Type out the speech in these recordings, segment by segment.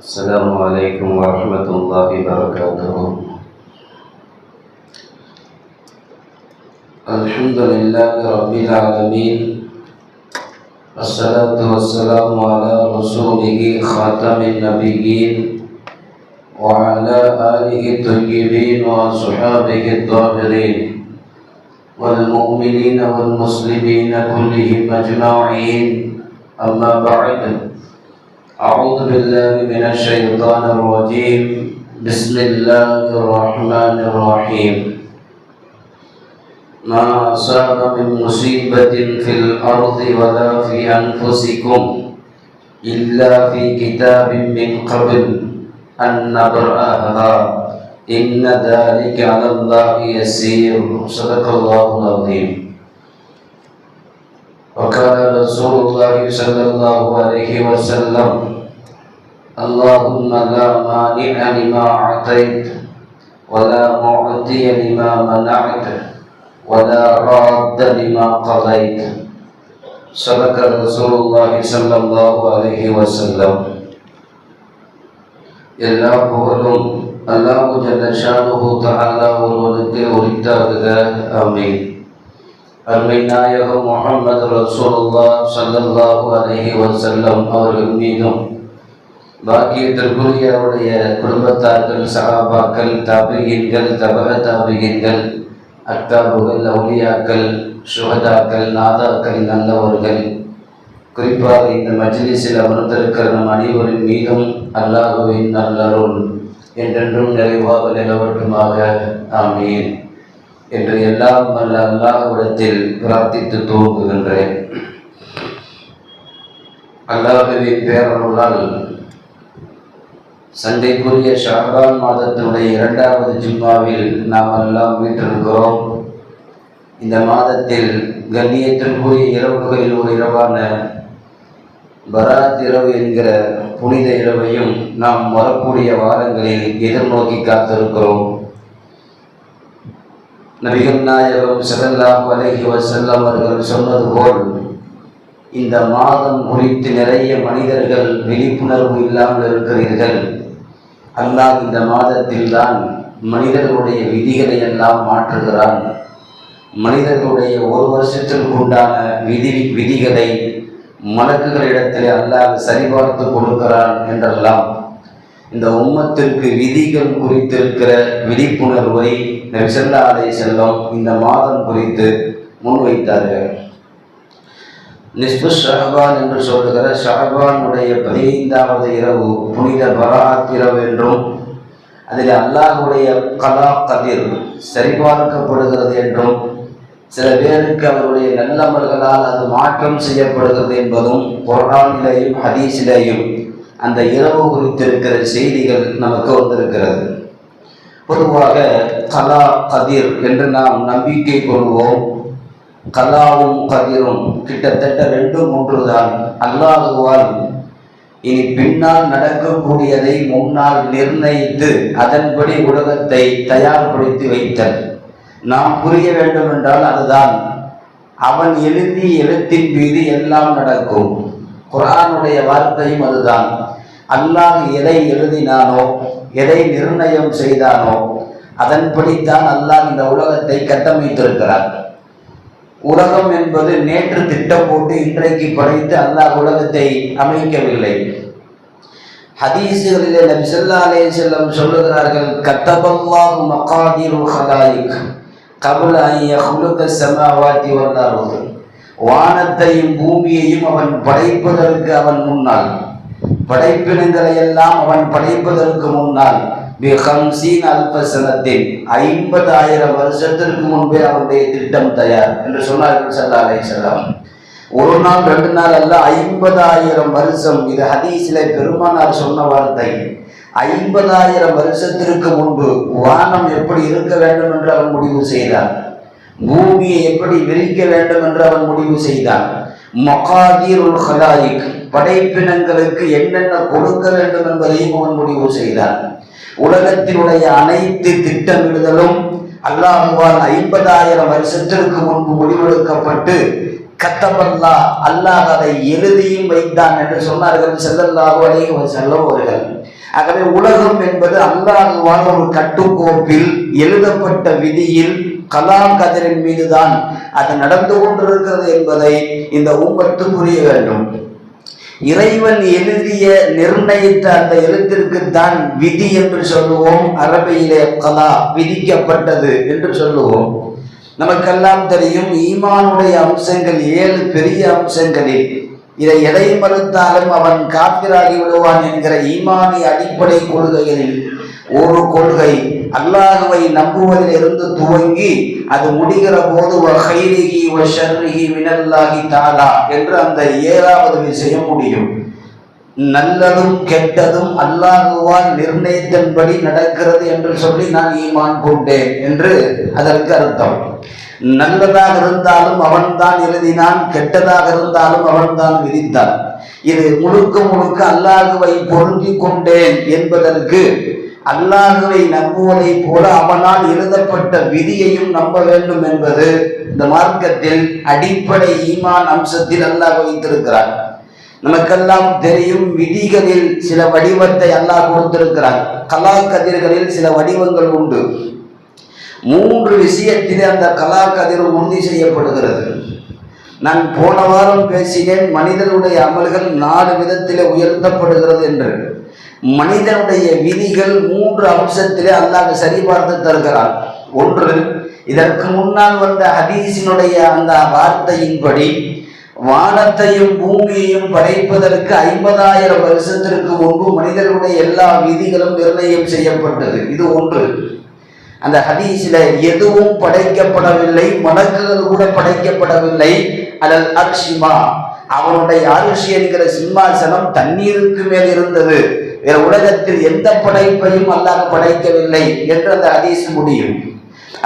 السلام عليكم ورحمة الله وبركاته. الحمد لله رب العالمين، والصلاة والسلام على رسوله خاتم النبيين وعلى آله الطيبين وأصحابه الطاهرين والمؤمنين والمسلمين كلهم أجمعين. أما بعد، أعوذ بالله من الشيطان الرجيم. بسم الله الرحمن الرحيم. ما أصاب من مصيبة في الأرض ولا في أنفسكم إلا في كتاب من قبل أن نبرأها إن ذلك على الله يسير. صدق الله العظيم. وقال رسول الله صلى الله عليه وسلم: اللهم لا مانع لما أعطيت ولا معطي لما منعت ولا راد لما قضيت. صدق رسول الله صلى الله عليه وسلم. எல்லா புகழும் அல்லாஹ் ஜல்ல ஷானுஹு தஆலா ஒருவனுக்கு உரித்தாகுக. ஆமீன். அருமை நாயகம் முஹம்மது ரசூலுல்லாஹ் ஸல்லல்லாஹு அலைஹி வஸல்லம் அவர்கள் மீதும் பாக்கியத்திற்குரிய அவருடைய குடும்பத்தார்கள், சஹாபாக்கள், தாபியீன்கள், தபஅ தாபியீன்கள், அக்தாபுகள், அவுலியாக்கள், சுஹதாக்கள், நாதாக்கள், நல்லவர்கள், குறிப்பாக இந்த மஜ்லிஸில் அமர்ந்திருக்கிற நம் அனைவரின் மீதும் அல்லாஹ்வின் நல்லருள் என்றென்றும் நிறைவாக நிலவட்டுமாக. ஆமீன் என்று எல்லாம் வல்ல அல்லாஹ்விடத்தில் பிரார்த்தித்து துவங்குகின்றேன். அல்லாஹ்வின் பேரருளால் சண்டைக்குரிய ஷஅபான் மாதத்தினுடைய 2வது ஜும்மாவில் நாம் எல்லாம் வீற்றிருக்கிறோம். இந்த மாதத்தில் கண்ணியத்திற்குரிய இரவுகளில் ஒரு இரவான பராத் இரவு என்கிற புனித இரவையும் நாம் வரக்கூடிய வாரங்களில் எதிர்நோக்கி காத்திருக்கிறோம். நபிகள் நாயகம் ஸல்லல்லாஹு அலைஹி வஸல்லம் அவர்கள் சொன்னது போல், இந்த மாதம் குறித்து நிறைய மனிதர்கள் விழிப்புணர்வு இல்லாமல் இருக்கிறீர்கள். அல்லாஹ் இந்த மாதத்தில் தான் மனிதர்களுடைய விதிகளை எல்லாம் மாற்றுகிறான். மனிதர்களுடைய ஒரு வருஷத்திற்கு உண்டான விதிகளை மலக்குகளிடத்தில் அல்லாஹ் சரிபார்த்து கொடுக்கிறான் என்றெல்லாம் இந்த உம்மத்திற்கு விதிகள் குறித்திருக்கிற விழிப்புணர்வை நபி ஸல்லல்லாஹு அலைஹி வஸல்லம் இந்த மாதம் குறித்து முன்வைத்தார்கள். நிஸ்பு ஷஅபான் என்று சொல்லுகிற ஷஅபானுடைய 15வது இரவு புனித பராத் இரவு என்றும், அதில் அல்லாஹ்வுடைய கலா கதிர் சரிபார்க்கப்படுகிறது என்றும், சில பேருக்கு அவருடைய நல்லமல்களால் அது மாற்றம் செய்யப்படுகிறது என்பதும் குர்ஆனிலேயும் ஹதீஸிலேயும் அந்த இரவு குறித்திருக்கிற செய்திகள் நமக்கு வந்திருக்கிறது. பொதுவாக கலா கதிர் என்று நாம் நம்பிக்கை கொள்வோம். கலாவும் கதிரும் கிட்டத்தட்ட 2 3 தான். அல்லாஹுவால் இனி பின்னால் நடக்கக்கூடியதை முன்னால் நிர்ணயித்து அதன்படி உலகத்தை தயார்படுத்தி வைத்தல். நாம் புரிய வேண்டும் என்றால் அதுதான். அவன் எழுதி எழுத்தின் மீது எல்லாம் நடக்கும். குர்ஆனுடைய வார்த்தையும் அதுதான். அல்லாஹ் எதை எழுதினானோ, எதை நிர்ணயம் செய்தானோ அதன்படித்தான் அல்லாஹ் இந்த உலகத்தை கட்டமைத்திருக்கிறார். உலகம் என்பது நேற்று திட்டம் போட்டு இன்றைக்கு படைத்து அல்லாஹ் உலகத்தை அமைக்கவில்லை. ஹதீஸுகளிலே நபி ஸல்லல்லாஹு அலைஹி வஸல்லம் சொல்லுகிறார்கள், கத்தபல்லாஹு மகாதிருல் ஹலாயிக் கப்ல அன் யஹ்லுக ஸமாவாதி வல் அர்த். வானத்தையும் பூமியையும் அவன் படைப்பதற்கு அவன் முன்னால், படைப்பினங்களை எல்லாம் அவன் படைப்பதற்கு முன்னால் பி50,000 சனத்தின் 50,000 வருஷத்திற்கு முன்பே அவனுடைய திட்டம் தயார் என்று சொன்னார்கள் ஸல்லல்லாஹு அலைஹி வஸல்லம். ஒரு நாள் 2 நாள் அல்ல, 50,000 வருஷம். இது ஹதீஸிலே பெருமானார் சொன்ன வார்த்தை. 50,000 வருஷத்திற்கு முன்பு வானம் எப்படி இருக்க வேண்டும் என்று அவன் முடிவு செய்தான். பூமியை எப்படி விரிக்க வேண்டும் என்று அவன் முடிவு செய்தான். மகாதீருல் ஹலாயிக், படைப்பினங்களுக்கு என்னென்ன கொடுக்க வேண்டும் என்பதையும் அவன் முடிவு செய்தான். உலகத்தினுடைய அனைத்து திட்டமிடுதலும் அல்லாஹுவால் 50,000 வருஷத்திற்கு முன்பு முடிவெடுக்கப்பட்டு கத்தபல்லா அல்லாஹ் அதை எழுதியும் வைத்தான் என்று சொன்னார்கள் ஸல்லல்லாஹு அலைஹி வஸல்லம் அவர்கள். ஆகவே உலகம் என்பது அல்லாஹ்வால் ஒரு கட்டுக்கோப்பில் எழுதப்பட்ட விதியில் கலாம் கதிரின் மீதுதான் அது நடந்து கொண்டிருக்கிறது என்பதை இந்த உம்மத்து புரிய வேண்டும். இறைவன் எழுதிய நிர்ணயித்த அந்த எழுத்திற்கு தான் விதி என்று சொல்லுவோம். அரபியிலே கலா, விதிக்கப்பட்டது என்று சொல்லுவோம். நமக்கெல்லாம் தெரியும், ஈமானுடைய அம்சங்கள் 7 பெரிய அம்சங்களில் இதை எதை மறுத்தாலும் அவன் காபிராகி விடுவான் என்கிற ஈமானிய அடிப்படை கொள்கைகளில் ஒரு கொள்கை அல்லாஹ்வை நம்புவதில் இருந்து துவங்கி அது முடிகிற போது வஹைரிஹி வஷர்ரிஹி மினல்லாஹி தஆலா என்று அந்த 7வது விஷயம் முடியும். நல்லதும் கெட்டதும் அல்லாஹ்வால் நிர்ணயித்தபடி நடக்கிறது என்று சொல்லி நான் ஈமான் கொண்டேன் என்று அதற்கு அர்த்தம். நல்லதாக இருந்தாலும் அவன்தான் எழுதினான், கெட்டதாக இருந்தாலும் அவன்தான் விதித்தான். இது முழுக்க முழுக்க அல்லாஹ்வை பொருந்தி கொண்டேன் என்பதற்கு அல்லாஹ்வை நம்புவதை போல அவனால் எழுதப்பட்ட விதியையும் நம்ப வேண்டும் என்பது இந்த மார்க்கத்தில் அடிப்படை ஈமான் அம்சத்தில் அல்லாஹ் வைத்திருக்கிறார். நமக்கெல்லாம் தெரியும், விதிகளில் சில வடிவத்தை அல்லாஹ் கொடுத்திருக்கிறார். கலா கதிர்களில் சில வடிவங்கள் உண்டு. 3 விஷயத்திலே அந்த கலா கதிர் உறுதி செய்யப்படுகிறது. நான் போன வாரம் பேசினேன், மனிதனுடைய அமல்கள் 4 விதத்திலே உயர்த்தப்படுகிறது என்று. மனிதனுடைய விதிகள் 3 அம்சத்திலே அல்லாஹ் சரிபார்த்து தருகிறான். ஒன்று, இதற்கு முன்னால் வந்த ஹதீஸினுடைய அந்த வார்த்தையின்படி வானத்தையும் பூமியையும் படைப்பதற்கு 50,000 வருஷத்திற்கு முன்பு மனிதனுடைய எல்லா விதிகளும் நிர்ணயம் செய்யப்பட்டது. இது ஒன்று. அந்த ஹதீஸில் எதுவும் படைக்கப்படவில்லை, மலக்குகள் கூட படைக்கப்படவில்லை. அலல் அர்ஷிமா, அவனுடைய அரிசி என்கிற சிம்மாசனம் தண்ணீருக்கு மேல் இருந்தது. வேற உலகத்தில் எந்த படைப்பையும் அல்லாஹ் படைக்கவில்லை என்று அந்த ஹதீஸ் முடியும்.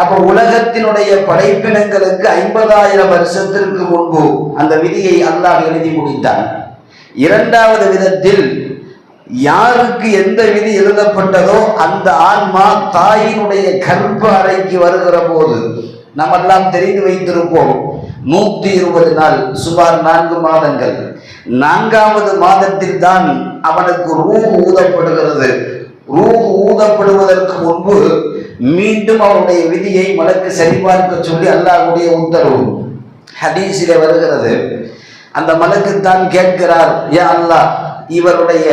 அப்போ உலகத்தினுடைய படைப்பினங்களுக்கு 50,000 வருஷத்திற்கு முன்பு அந்த விதியை அல்லாஹ் எழுதி முடித்தான். 2வது விதத்தில் யாருக்கு எந்த விதி எழுதப்பட்டதோ அந்த ஆன்மா தாயினுடைய கர்ப்ப அறைக்கு வருகிற போது நாம் எல்லாம் தெரிந்து வைத்திருப்போம், 120 நாள், சுமார் 4 மாதங்கள். 4வது மாதத்தில் தான் அவனுக்கு ரூஹ் ஊதப்படுகிறது. ரூஹ் ஊதப்படுவதற்கு முன்பு மீண்டும் அவனுடைய விதியை மலக்கு சரிபார்க்க சொல்லி அல்லாஹ்வுடைய உத்தரவு ஹதீஸிலே வருகிறது. அந்த மலக்கு தான் கேட்கிறார், யா அல்லாஹ், இவருடைய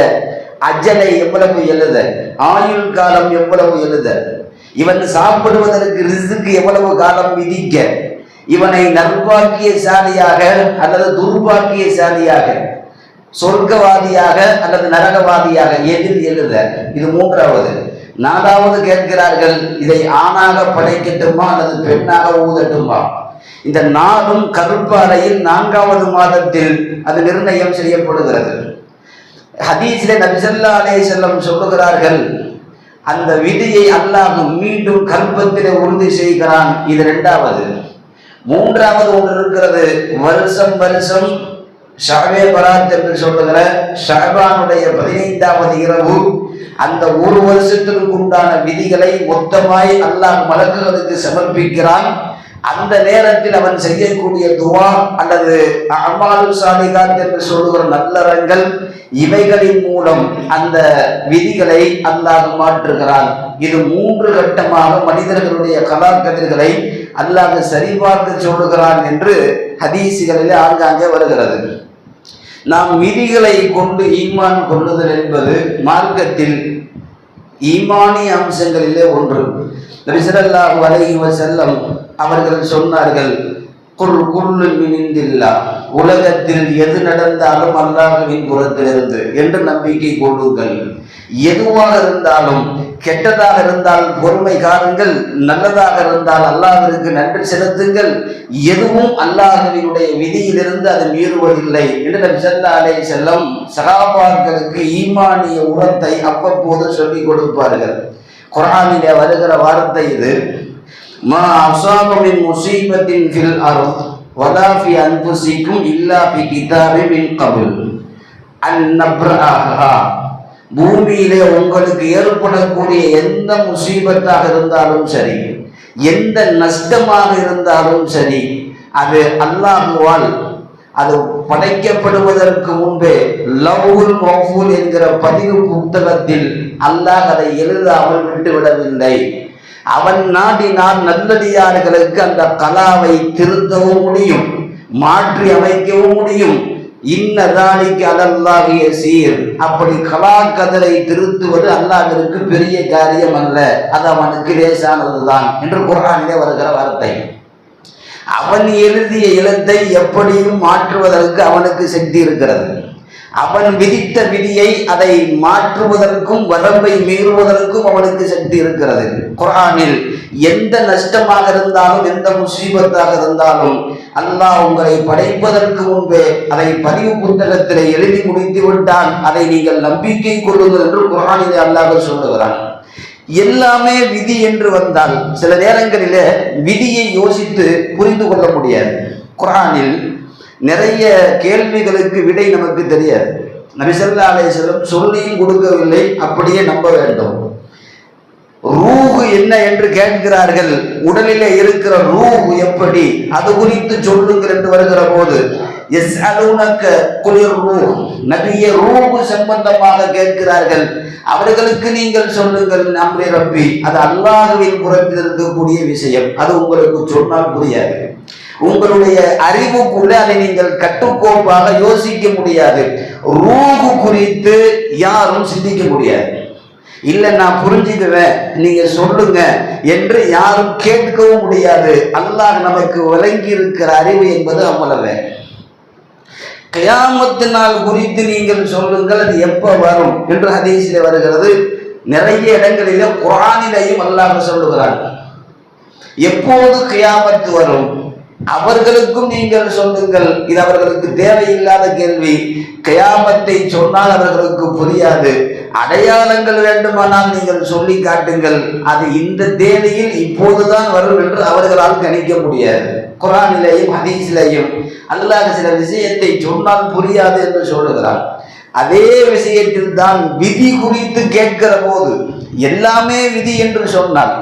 அஜலை எவ்வளவு எழுத, ஆயுள் காலம் எவ்வளவு எழுத, இவன் சாப்பிடுவதற்கு ரிஸ்க் எவ்வளவு காலம் விதிக்க, இவனை நற்பாக்கியசாலியாக அல்லது துர்பாக்கியசாலியாக, சொர்க்கவாதியாக அல்லது நரகவாதியாக எதில் எழுத. இது 3வது. 4வது கேட்கிறார்கள், இதை ஆணாக படைக்கட்டுமா அல்லது பெண்ணாக ஊதட்டுமா. இந்த 4ம் கருப்பு அறையில் 4வது மாதத்தில் அது நிர்ணயம் செய்யப்படுகிறது. ஹதீஸிலே நபி ஸல்லல்லாஹு அலைஹி வஸல்லம் சொல்லுகிறார்கள், அந்த விதியை அல்லாஹ் மீண்டும் கர்ப்பத்திலே உறுதி செய்கிறான். இது 2வது. 3வது ஒன்று இருக்கிறது, வருஷம் வருஷம் ஷஅபே பராத் என்று சொல்லுகிற ஷஅபானுடைய 15வது இரவு அந்த ஒரு வருஷத்திற்கு உண்டான விதிகளை மொத்தமாய் அல்லாஹ் மலக்குகளுக்கு சமர்ப்பிக்கிறான். அந்த நேரத்தில் அவன் செய்யக்கூடிய துவா அல்லது அமாலு சாலிகாத் என்று சொல்லுகிற நல்லறங்கள், இவைகளின் மூலம் அந்த விதிகளை அல்லாஹ் மாற்றுகிறான். இது 3 கட்டமாக மனிதர்களுடைய கலாக்கதிர்களை அல்லாஹ் சரிபார்த்து சொல்லுகிறான் என்று ஹதீஸுகளிலே ஆங்காங்கே வருகிறது. நாம் விதிகளை கொண்டு ஈமான் கொள்ளுதல் என்பது மார்க்கத்தில் ஈமானிய அம்சங்களிலே ஒன்று. நபி ஸல்லல்லாஹு அலைஹி வஸல்லம் அவர்கள் சொன்னார்கள், குல் குல்லு மின் இந்தில்லாஹ், உலகத்தில் எது நடந்தாலும் அல்லாஹ்வின் புறத்திலிருந்து என்று நம்பிக்கை கொள்ளுங்கள். எதுவாக இருந்தாலும், கெட்டதாக இருந்தால் பொறுமை காருங்கள், நல்லதாக இருந்தால் அல்லாஹ்விற்கு நன்றி செலுத்துங்கள். எதுவும் அல்லாஹ்வினுடைய விதியிலிருந்து அது மீறுவதில்லை என்று நபி ஸல்லல்லாஹு அலைஹி வஸல்லம் சஹாபாக்களுக்கு ஈமானிய உரத்தை அவ்வப்போது சொல்லிக் கொடுப்பார்கள். குர்ஆனிலே வருகிற வார்த்தை இது, மா அஸாப மின் முஸீபத்தின் ஃபில் அர்த் வலா ஃபி அன்ஃபுஸிக்கும் இல்லா ஃபி கிதாபின் மின் கப்ல் அன் நப்ரஹா. பூமியிலே உங்களுக்கு ஏற்படக்கூடிய எந்த முசீபத்தாக இருந்தாலும் சரி, எந்த நஷ்டமாக இருந்தாலும் சரி, அது அல்லாஹ்வால் அது படைக்கப்படுவதற்கு முன்பே லவ்ஹுல் மஹ்ஃபூல் என்கிற பதிவு புத்தகத்தில் அல்லாஹ் அதை எழுதாமல் விட்டுவிடவில்லை. அவன் நாடினால் நல்லடியார்களுக்கு அந்த கலாவை திருத்தவும் முடியும், மாற்றி அமைக்கவும் முடியும். இன்னதாலிக்கு அலல்லாஹி யஸீர். அப்படி கலா கதரை திருத்துவது அல்லாஹ்விற்கு பெரிய காரியம் அல்ல, அது அவனுக்கு லேசானதுதான் என்று குர்ஆனிலே வருகிற வார்த்தை. அவன் எழுதிய எழுத்தை எப்படியும் மாற்றுவதற்கு அவனுக்கு சக்தி இருக்கிறது. அவன் விதித்த விதியை அதை மாற்றுவதற்கும் வரம்பை மீறுவதற்கும் அவனுக்கு சக்தி இருக்கிறது. குர்ஆனில் எந்த நஷ்டமாக இருந்தாலும், எந்த முசீபத்தாக இருந்தாலும், அல்லாஹ் உங்களை படைப்பதற்கு முன்பே அதை பதிவு புத்தகத்தில் எழுதி முடித்து விட்டான், அதை நீங்கள் நம்பிக்கை கொள்ளுங்கள் என்று குர்ஆனிலே அல்லாஹ் சொல்லுகிறான். எல்லாமே விதி என்று வந்தால் சில நேரங்களிலே விதியை யோசித்து புரிந்து கொள்ள முடியாது. குர்ஆனில் நிறைய கேள்விகளுக்கு விடை நமக்கு தெரியாது. நபி ஸல்லல்லாஹு அலைஹி வஸல்லம் சொல்லியும் கொடுக்கவில்லை, அப்படியே நம்ப வேண்டும். ரூஹ் என்ன என்று கேட்கிறார்கள், உடலிலே இருக்கிற ரூஹ் எப்படி, அது குறித்து சொல்லுங்கள் என்று வருகிற போது யஸ்அலூனக குலிர் ரூஹ், நபியே ரூஹ் சம்பந்தமாக கேட்கிறார்கள், அவர்களுக்கு நீங்கள் சொல்லுங்கள் அம்ரி ரப்பி, அது அல்லாஹ்வின் புறத்தில் இருக்கக்கூடிய விஷயம், அது உங்களுக்கு சொன்னால் புரியாது. உங்களுடைய அறிவுக்குள்ளே அதை நீங்கள் கட்டுக்கோப்பாக யோசிக்க முடியாது. ரூஹ் குறித்து யாரும் சிந்திக்க முடியாது. இல்லை நான் புரிஞ்சுக்குவேன் நீங்க சொல்லுங்க என்று யாரும் கேட்கவும் முடியாது. அல்லாஹ் நமக்கு வழங்கி இருக்கிற அறிவு என்பது அவ்வளவே. கியாமத்து நாள் குறித்து நீங்கள் சொல்லுங்கள், அது எப்ப வரும் என்று ஹதீஸிலே வருகிறது. நிறைய இடங்களிலே குர்ஆனிலேயும் அல்லாஹ் சொல்லுகிறார், எப்போது கியாமத்து வரும் அவர்களுக்கும் நீங்கள் சொல்லுங்கள். இது அவர்களுக்கு தேவையில்லாத கேள்வி. கியாமத்தை சொன்னால் அவர்களுக்கு புரியாது. அடையாளங்கள் வேண்டுமானால் நீங்கள் சொல்லி காட்டுங்கள், அது இந்த தேதியில் இப்போதுதான் வரும் என்று அவர்களால் கணிக்க முடியாது. குர்ஆனிலேயும் ஹதீஸிலேயும் அல்லாஹ் சில விஷயத்தை சொன்னால் புரியாது என்று சொல்லுகிறார். அதே விஷயத்தில் தான் விதி குறித்து கேட்கிற போது எல்லாமே விதி என்று சொன்னார்,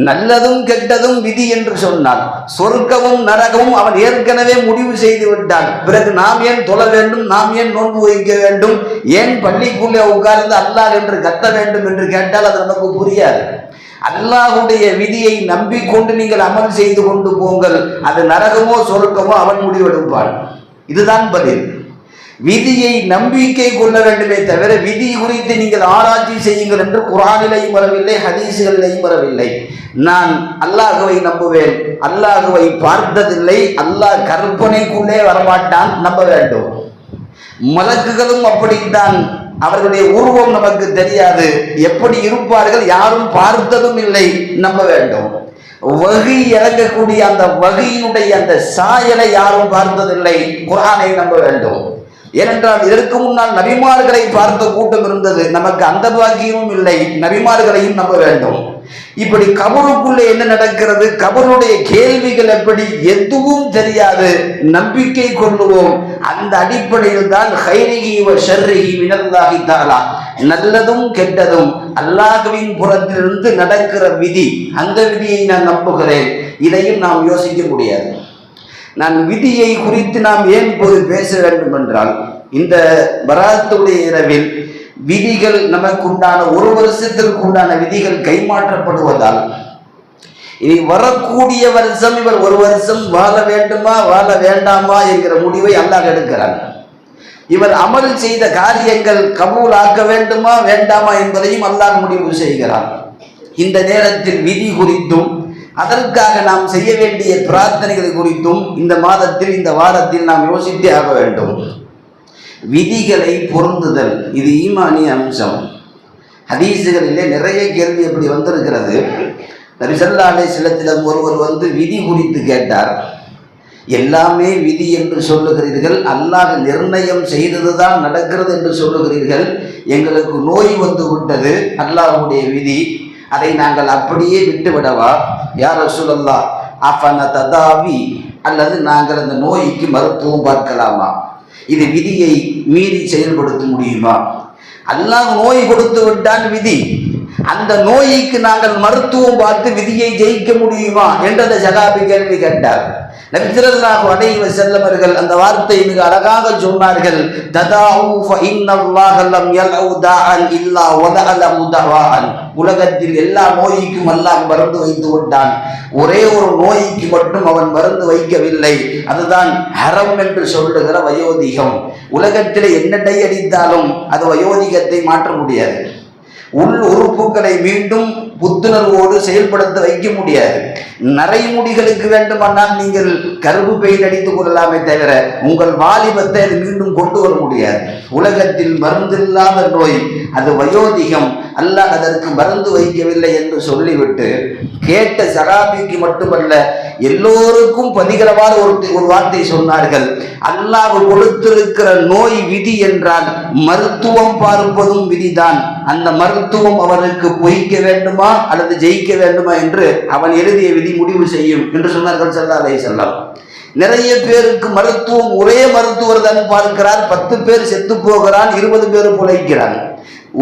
நல்லதும் கெட்டதும் விதி என்று சொன்னார், சொர்க்கமும் நரகமும் அவன் ஏற்கனவே முடிவு செய்து விட்டான், பிறகு நாம் ஏன் தொழ வேண்டும், நாம் ஏன் நோன்பு வைக்க வேண்டும், ஏன் பள்ளிக்குள்ளே உட்கார்ந்து அல்லாஹ் என்று கத்த வேண்டும் என்று கேட்டால் அது நமக்கு புரியாது. அல்லாஹ்வுடைய விதியை நம்பிக்கொண்டு நீங்கள் அமல் செய்து கொண்டு போங்கள், அது நரகமோ சொர்க்கமோ அவன் முடிவெடுப்பான். இதுதான் பதில். விதியை நம்பிக்கை கொள்ள வேண்டுமே தவிர விதி குறித்து நீங்கள் ஆராய்ச்சி செய்யுங்கள் என்று குர்ஆனிலேயும் வரவில்லை, ஹதீஸ்களிலேயும் வரவில்லை. நான் அல்லாஹ்வை நம்புவேன், அல்லாஹ்வை பார்த்ததில்லை, அல்லாஹ் கற்பனைக்குள்ளே வரமாட்டான், நம்ப வேண்டும். மலக்குகளும் அப்படித்தான், அவர்களுடைய உருவம் நமக்கு தெரியாது, எப்படி இருப்பார்கள் யாரும் பார்த்ததும் இல்லை, நம்ப வேண்டும். வஹி இறங்கக்கூடிய அந்த வஹியினுடைய அந்த சாயலை யாரும் பார்த்ததில்லை, குர்ஆனை நம்ப வேண்டும். ஏனென்றால் இதற்கு முன்னால் நபிமார்களை பார்த்த கூட்டம் இருந்தது, நமக்கு அந்த பாக்கியமும் இல்லை, நபிமார்களையும் நம்ப வேண்டும். இப்படி கபருக்குள்ளே என்ன நடக்கிறது, கபருடைய கேள்விகள் எப்படி, எதுவும் தெரியாது, நம்பிக்கை கொள்ளுவோம். அந்த அடிப்படையில் தான் ஹைரிஹி வ ஷர்ரிஹி மினல்லாஹி தஆலா, நல்லதும் கெட்டதும் அல்லாஹ்வின் புறத்திலிருந்து நடக்கிற விதி, அந்த விதியை நான் நம்புகிறேன். இதையும் நாம் யோசிக்க முடியாது. நான் விதியை குறித்து நாம் ஏன் போது பேச வேண்டும் என்றால், இந்த பராத்துடைய இரவில் விதிகள் நமக்குண்டான ஒரு வருஷத்திற்கு உண்டான விதிகள் கைமாற்றப்படுவதால் இனி வரக்கூடிய வருஷம் இவர் ஒரு வருஷம் வாழ வேண்டுமா வாழ வேண்டாமா என்கிற முடிவை அல்லாஹ் எடுக்கிறார். இவர் அமல் செய்த காரியங்கள் கபூல் ஆக்க வேண்டுமா வேண்டாமா என்பதையும் அல்லாஹ் முடிவு செய்கிறார். இந்த நேரத்தில் விதி குறித்தும் அதற்காக நாம் செய்ய வேண்டிய பிரார்த்தனைகள் குறித்தும் இந்த மாதத்தில் இந்த வாரத்தில் நாம் யோசித்தே ஆக வேண்டும். விதிகளை பொருந்துதல் இது ஈமானிய அம்சம். ஹதீஸுகளிலே நிறைய கேள்வி எப்படி வந்திருக்கிறது. நபி ஸல்லல்லாஹு அலைஹி வஸல்லம் ஒருவர் விதி குறித்து கேட்டார். எல்லாமே விதி என்று சொல்லுகிறீர்கள், அல்லாஹ் நிர்ணயம் செய்ததுதான் நடக்கிறது என்று சொல்லுகிறீர்கள், எங்களுக்கு நோய் வந்து விட்டது, அல்லாஹ்வுடைய விதி, அதை நாங்கள் அப்படியே விட்டுவிடவா யா ரசூலல்லாஹ், அஃபன ததாவி, அல்லது நாங்கள் அந்த நோய்க்கு மருத்துவம் பார்க்கலாமா, இது விதியை மீறி செயல்படுத்த முடியுமா? அல்லாஹ் நோய் கொடுத்து விட்டான் விதி, அந்த நோய்க்கு நாங்கள் மருத்துவம் பார்த்து விதியை ஜெயிக்க முடியுமா என்று அந்த சகாபி கேள்வி கேட்டார். நபி ஸல்லல்லாஹு அலைஹி வஸல்லம் அவர்கள் அந்த வார்த்தை மிக அழகாக சொன்னார்கள். ததாஉ ஃபஇன்னல்லாஹ லம் யல்உ தாஅன் இல்லா வதஅலஹு தவாஅன். உலகத்தில் எல்லா நோய்க்கும் அல்லாஹ் மருந்து வைத்து விட்டான், ஒரே ஒரு நோய்க்கு மட்டும் அவன் மருந்து வைக்கவில்லை. அதுதான் ஹரம் என்று சொல்லுகிற வயோதிகம். உலகத்தில் என்னடை அடித்தாலும் அது வயோதிகத்தை மாற்ற முடியாது. உள் உறுப்புகளை மீண்டும் புத்துணர்வோடு செயல்படுத்த வைக்க முடியாது. நரைமுடிகளுக்கு வேண்டுமானால் நீங்கள் கருப்பு பெயிண்ட் அடித்துக் கொள்ளலாமே தவிர உங்கள் வாலிபத்தை அது மீண்டும் கொண்டு வர முடியாது. உலகத்தில் மருந்தில்லாத நோய் அது வயோதிகம். அல்லாஹ் அதற்கு மருந்து வைக்கவில்லை என்று சொல்லிவிட்டு கேட்ட சகாபிக்கு மட்டுமல்ல எல்லோருக்கும் பதிகிறவாறு ஒரு வார்த்தை சொன்னார்கள். அல்லாஹ் கொடுத்திருக்கிற நோய் விதி என்றால் மருத்துவம் பார்ப்பதும் விதிதான். அந்த மருத்துவம் அவருக்கு பொய்க்க வேண்டுமா அல்லது ஜெயிக்க வேண்டுமா என்று அவன் எழுதிய விதி முடிவு செய்யும் என்று சொன்னார்கள் ஸல்லல்லாஹு அலைஹி வஸல்லம். நிறைய பேருக்கு மருத்துவம் ஒரே மருத்துவர் தான் பார்க்கிறார், 10 பேர் செத்து போகிறான், 20 பேர் பிழைக்கிறான்.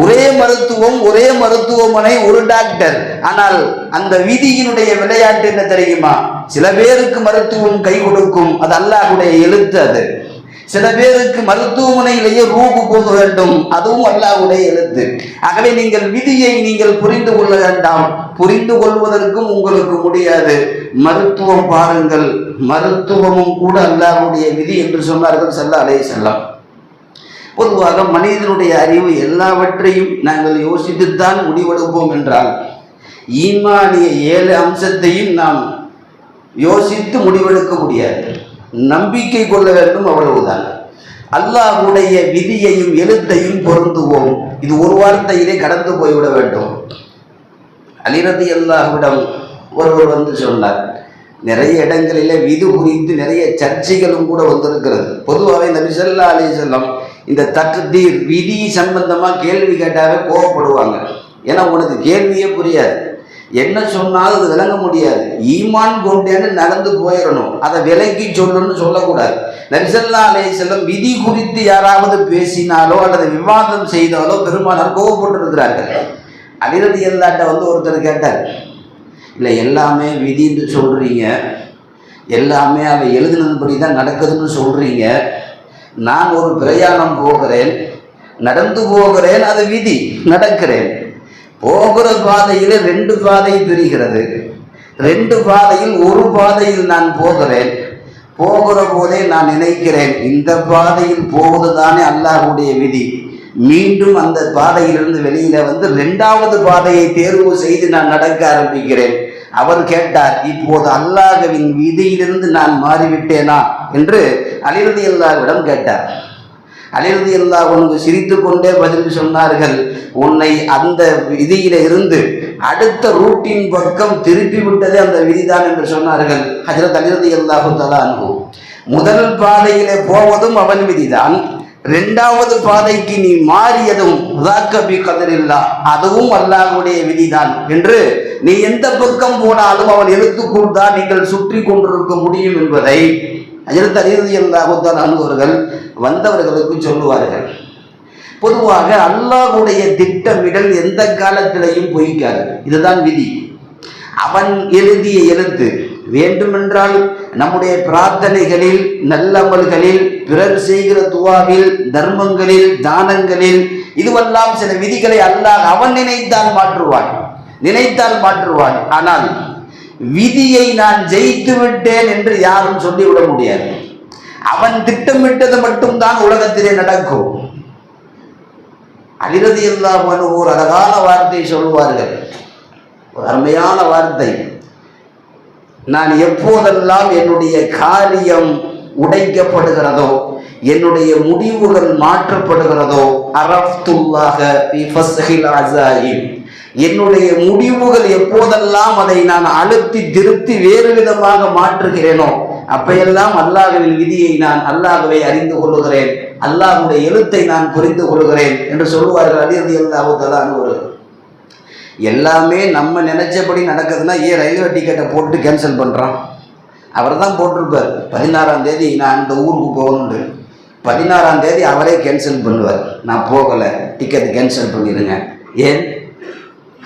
ஒரே மருத்துவம், ஒரே மருத்துவமனை, ஒரு டாக்டர். ஆனால் அந்த விதியினுடைய விளையாட்டு என்ன தெரியுமா? சில பேருக்கு மருத்துவம் கை கொடுக்கும், அது அல்லாஹ்வுடைய எழுத்து. அது சில பேருக்கு மருத்துவமனையிலேயே ரூபு போக வேண்டும், அதுவும் அல்லாஹ்வுடைய எழுத்து. ஆகவே நீங்கள் விதியை நீங்கள் புரிந்து கொள்ள வேண்டாம், புரிந்து கொள்வதற்கும் உங்களுக்கு முடியாது. மருத்துவம் பாருங்கள், மருத்துவமும் கூட அல்லாஹ்வுடைய விதி என்று சொன்னார்கள் ஸல்லல்லாஹு அலைஹி வஸல்லம். பொதுவாக மனிதனுடைய அறிவு எல்லாவற்றையும் நாங்கள் யோசித்துத்தான் முடிவெடுப்போம் என்றால் ஈமானிய 7 அம்சத்தையும் நாம் யோசித்து முடிவெடுக்க முடியாது. நம்பிக்கை கொள்ள வேண்டும், அவ்வளவுதான். அல்லாஹ்வுடைய விதியையும் எழுத்தையும் பொருந்துவோம். இது ஒரு வார்த்தையிலே கடந்து போய்விட வேண்டும். அலி ரலியல்லாஹுவிடம் ஒருவர் வந்து சொன்னார். நிறைய இடங்களில் விதி குறித்து நிறைய சர்ச்சைகளும் கூட வந்திருக்கிறது. பொதுவாகவே நபி ஸல்லல்லாஹு அலைஹி வஸல்லம் இந்த தக்தீர் விதி சம்பந்தமாக கேள்வி கேட்டாவே கோவப்படுவாங்க. ஏன்னா உனக்கு கேள்வியே புரியாது, என்ன சொன்னாலும் அது விளங்க முடியாது. ஈமான் கொண்டேன்னு நடந்து போயிடணும், அதை விலக்கி சொல்லணும்னு சொல்லக்கூடாது. நபி ஸல்லல்லாஹு அலைஹி வஸல்லம் விதி குறித்து யாராவது பேசினாலோ அல்லது விவாதம் செய்தாலோ பெருமானார் கோவப்பட்டு இருக்கிறார்கள். அலி ரலியல்லாஹு வந்து ஒருத்தர் கேட்டார், இல்லை எல்லாமே விதின்னு சொல்கிறீங்க, எல்லாமே அதை எழுதினபடி தான் நடக்குதுன்னு சொல்கிறீங்க. நான் ஒரு பிரயாணம் போகிறேன், நடந்து போகிறேன், அது விதி, நடக்கிறேன். போகிற பாதையில் 2 பாதை பிரிகிறது, 2 பாதையில் ஒரு பாதையில் நான் போகிறேன். போகிற போதே நான் நினைக்கிறேன் இந்த பாதையில் போவது தானே அல்லாஹ்வுடைய விதி. மீண்டும் அந்த பாதையிலிருந்து வெளியில வந்து 2வது பாதையை தேர்வு செய்து நான் நடக்க ஆரம்பிக்கிறேன். அவர் கேட்டார், இப்போது அல்லாஹ்வின் விதியிலிருந்து நான் மாறிவிட்டேனா என்று அலி ரலியல்லாஹுவிடம் கேட்டார். அலி ரலியல்லாஹு சிரித்து கொண்டே பதில் சொன்னார்கள், உன்னை அந்த விதியில இருந்து அடுத்த ரூட்டின் பக்கம் திருப்பி விட்டதே அந்த விதிதான் என்று சொன்னார்கள் ஹஜ்ரத் அலி ரலியல்லாஹு தஆலா அன்ஹு. முதல் பாதையிலே போவதும் அவன் விதிதான், 2வது பாதைக்கு நீ மாறியதும் அதுவும் அல்லாஹ்வுடைய விதிதான் என்று நீ எந்த பக்கம் போனாலும் அவன் எழுத்துக்குள் தான் நீங்கள் சுற்றி கொண்டிருக்க முடியும் என்பதை ஹஜ்ரத் அலி ரலியல்லாஹு தஆலா அவர்கள் வந்தவர்களுக்கு சொல்லுவார்கள். பொதுவாக அல்லாஹ்வுடைய திட்டமிடல் எந்த காலத்திலையும் பொய்க்காது. இதுதான் விதி, அவன் எழுதிய எழுத்து. வேண்டுமென்றால் நம்முடைய பிரார்த்தனைகளில், நல்லமல்களில், பிறர் செய்கிற துவாவில், தர்மங்களில், தானங்களில், இதுவெல்லாம் சில விதிகளை அல்லாஹ் அவன் நினைத்தால் மாற்றுவான். ஆனால் விதியை நான் ஜெயித்து விட்டேன் என்று யாரும் சொல்லிவிட முடியாது. அவன் திட்டமிட்டது மட்டும்தான் உலகத்திலே நடக்கும். அலி ரலியல்லாஹு அன்ஹு ஒரு அழகான வார்த்தை சொல்வார்கள், ஒரு அருமையான வார்த்தை. நான் எப்போதெல்லாம் என்னுடைய காரியம் உடைக்கப்படுகிறதோ, என்னுடைய முடிவுகள் மாற்றப்படுகிறதோ, அரஃப்துல்லாஹ ஃபி ஃபஸ்ஹில் அஸாயிம், என்னுடைய முடிவுகள் எப்போதெல்லாம் அதை நான் அழுத்தி திருத்தி வேறு விதமாக மாற்றுகிறேனோ அப்பையெல்லாம் அல்லாஹ்வின் விதியை நான் அல்லாஹ்வை அறிந்து கொள்ளுகிறேன், அல்லாஹ்வுடைய எழுத்தை நான் புரிந்து கொள்கிறேன் என்று சொல்லுவார்கள் அலி ரலியல்லாஹு தஆலா அன்ஹு. எல்லாமே நம்ம நினைச்சபடி நடக்குதுன்னா ஏன் ரயில்வே டிக்கெட்டை போட்டு கேன்சல் பண்ணுறான்? அவர் தான் போட்டிருப்பார் 16ஆம் தேதி நான் அந்த ஊருக்கு போகணுண்டு, 16ஆம் தேதி அவரே கேன்சல் பண்ணுவார். நான் போகலை, டிக்கெட் கேன்சல் பண்ணிடுங்க. ஏன்?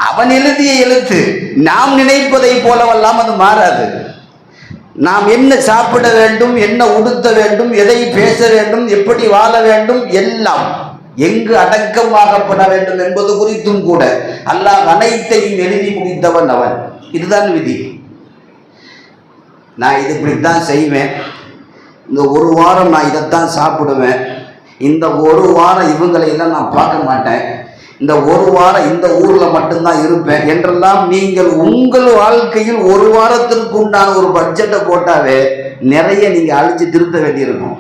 அவன் எழுதிய எழுத்து நாம் நினைப்பதை போலவெல்லாம் அது மாறாது. நாம் என்ன சாப்பிட வேண்டும், என்ன உடுத்த வேண்டும், எதை பேச வேண்டும், எப்படி வாழ வேண்டும், எல்லாம் எங்கு அடக்கமாகப்பட வேண்டும் என்பது குறித்தும் கூட அல்லாஹ் அனைத்தையும் எழுதி முடித்தவன் அவன். இதுதான் விதி. நான் இது இப்படித்தான் செய்வேன், இந்த ஒரு வாரம் நான் இதைத்தான் சாப்பிடுவேன், இந்த ஒரு வாரம் இவங்களை எல்லாம் நான் பார்க்க மாட்டேன், இந்த ஒரு வாரம் இந்த ஊரில் மட்டும்தான் இருப்பேன் என்றெல்லாம் நீங்கள் உங்கள் வாழ்க்கையில் ஒரு வாரத்திற்கு உண்டான ஒரு பட்ஜெட்டை போட்டாவே நிறைய நீங்கள் அழிச்சு திருத்த வேண்டியிருக்கும்.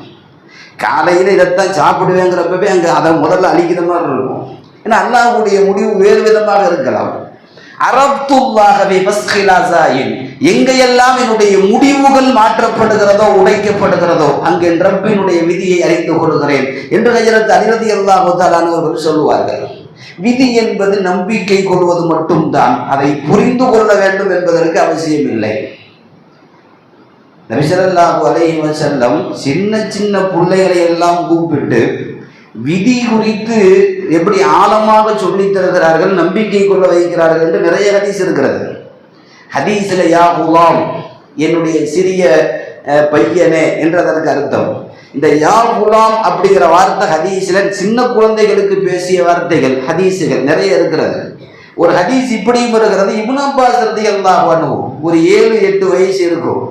காலையில் இதைத்தான் சாப்பிடுவேங்கிறப்பவே அங்கே அதை முதல்ல அழிக்கிற மாதிரி இருக்கும். ஏன்னா அல்லாஹ்வுடைய முடிவு வேறு விதமாக இருக்கலாம். அரப்துல்லாஹவே பஸ்கிலாசாயின், எங்கையெல்லாம் என்னுடைய முடிவுகள் மாற்றப்படுகிறதோ உடைக்கப்படுகிறதோ அங்கு என் ரப்பினுடைய விதியை அறிந்து கொள்கிறேன் என்று ஹஜ்ரத் அலி ரலியல்லாஹு தஆலா அவர்கள் சொல்லுவார்கள். விதி என்பது நம்பிக்கை கொள்வது மட்டும்தான், அதை புரிந்து கொள்ள வேண்டும் என்பதற்கு அவசியம் இல்லை. நபி ஸல்லல்லாஹு அலைஹி வஸல்லம் சின்ன சின்ன பிள்ளைகளை எல்லாம் கூப்பிட்டு விதி குறித்து எப்படி ஆழமாக சொல்லித் தருகிறார்கள், நம்பிக்கை கொள்ள வைக்கிறார்கள் என்று நிறைய ஹதீஸ் இருக்கிறது. ஹதீஸ்ல யா குலாம், என்னுடைய சிறிய பையனே என்றதற்கு அர்த்தம். இந்த யா குலாம் அப்படிங்கிற வார்த்தை ஹதீஸ்ல சின்ன குழந்தைகளுக்கு பேசிய வார்த்தைகள் ஹதீஸுகள் நிறைய இருக்கிறது. ஒரு ஹதீஸ் இப்படியும் இருக்கிறது. இப்னு அப்பாஸ் ரலியல்லாஹு அன்ஹு ஒரு 7-8 வயசு இருக்கும்,